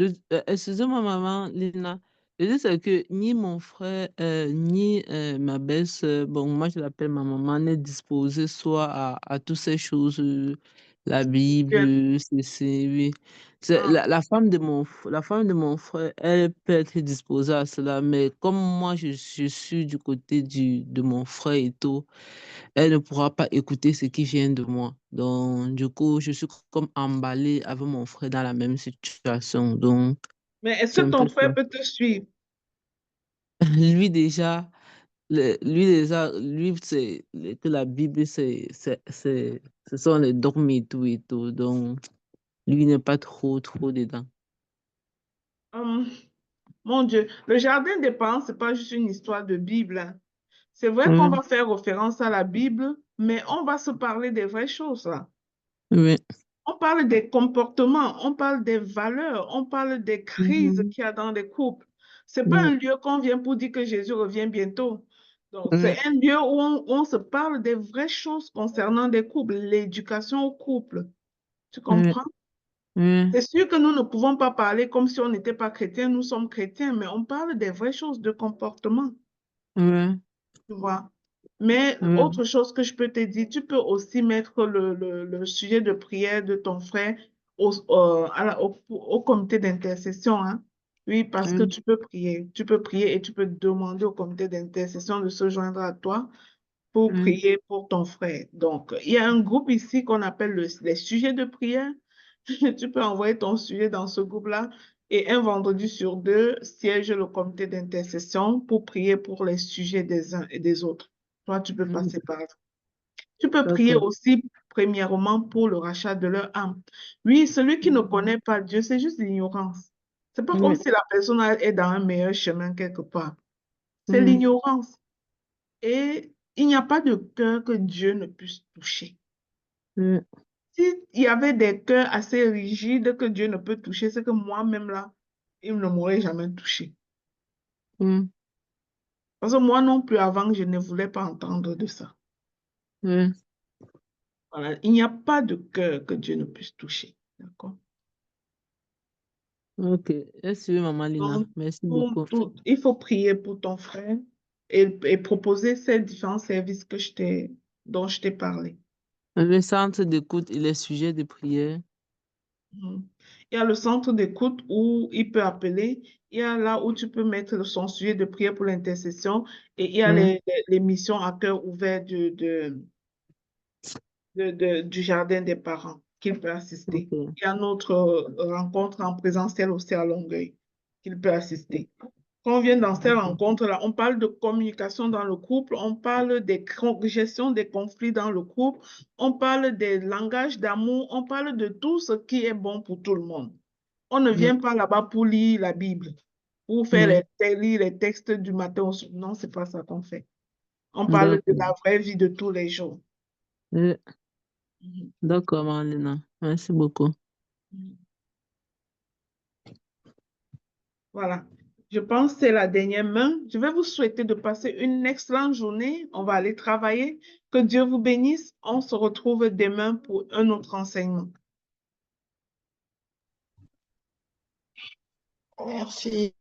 Excusez-moi, maman Lina. Le dit, c'est que ni mon frère, ni ma belle-sœur, bon, moi je l'appelle ma maman, n'est disposée soit à toutes ces choses, la Bien. Bible, c'est, oui. Ah. La femme de mon frère, elle peut être disposée à cela, mais comme moi je suis du côté de mon frère et tout, elle ne pourra pas écouter ce qui vient de moi. Donc, du coup, je suis comme emballée avec mon frère dans la même situation. Donc, Mais est-ce c'est que un ton peu ça. frère peut te suivre? Lui déjà, lui, que la Bible, ce sont les dogmes et tout et tout. Donc, lui n'est pas trop dedans. Mon Dieu, le jardin des parents, c'est pas juste une histoire de Bible, hein. C'est vrai qu'on Oui, va faire référence à la Bible, mais on va se parler des vraies choses là. oui. On parle des comportements, on parle des valeurs, on parle des crises Mhm. qu'il y a dans les couples. C'est pas Oui, un lieu qu'on vient pour dire que Jésus revient bientôt. Donc, c'est oui, un lieu où on se parle des vraies choses concernant des couples, l'éducation au couple. Tu oui, comprends? oui, C'est sûr que nous ne pouvons pas parler comme si on n'était pas chrétien, nous sommes chrétiens, mais on parle des vraies choses de comportement. oui, Tu vois. Mais oui, autre chose que je peux te dire, tu peux aussi mettre le sujet de prière de ton frère au comité d'intercession, hein. Oui, parce que oui, tu peux prier et tu peux demander au comité d'intercession de se joindre à toi pour oui, prier pour ton frère. Donc, il y a un groupe ici qu'on appelle les sujets de prière. Tu peux envoyer ton sujet dans ce groupe-là et un vendredi sur deux siège le comité d'intercession pour prier pour les sujets des uns et des autres. Toi, tu peux oui. passer par là. Tu peux prier D'accord. aussi, premièrement, pour le rachat de leur âme. Oui, celui qui ne connaît pas Dieu, c'est juste l'ignorance. C'est pas comme Oui, si la personne est dans un meilleur chemin quelque part. C'est oui, l'ignorance. Et il n'y a pas de cœur que Dieu ne puisse toucher. oui, S'il y avait des cœurs assez rigides que Dieu ne peut toucher, c'est que moi-même là, il ne m'aurait jamais touché. oui, Parce que moi non plus, avant, je ne voulais pas entendre de ça. oui. Voilà. Il n'y a pas de cœur que Dieu ne puisse toucher. D'accord? Ok. Merci, maman Lina. Donc, Merci beaucoup. il faut prier pour ton frère et proposer ces différents services dont je t'ai parlé. Le centre d'écoute et les sujets de prière. Mhm. Il y a le centre d'écoute où il peut appeler. Il y a là où tu peux mettre son sujet de prière pour l'intercession. Et il y a Oui, les missions à cœur ouvert du jardin des parents qu'il peut assister. ok. Il y a notre rencontre en présentiel aussi à Longueuil qu'il peut assister. Quand on vient dans ces Ok. rencontres-là, on parle de communication dans le couple, on parle de gestion des conflits dans le couple, on parle des langages d'amour, on parle de tout ce qui est bon pour tout le monde. On ne Oui, vient pas là-bas pour lire la Bible, pour faire oui, lire les textes du matin au soir. Non, c'est pas ça qu'on fait. On parle de d'accord. la vraie vie de tous les jours. Oui, Mhm. d'accord, maman Lina. Merci beaucoup. Mhm. Voilà. Je pense que c'est la dernière main. Je vais vous souhaiter de passer une excellente journée. On va aller travailler. Que Dieu vous bénisse. On se retrouve demain pour un autre enseignement. Merci.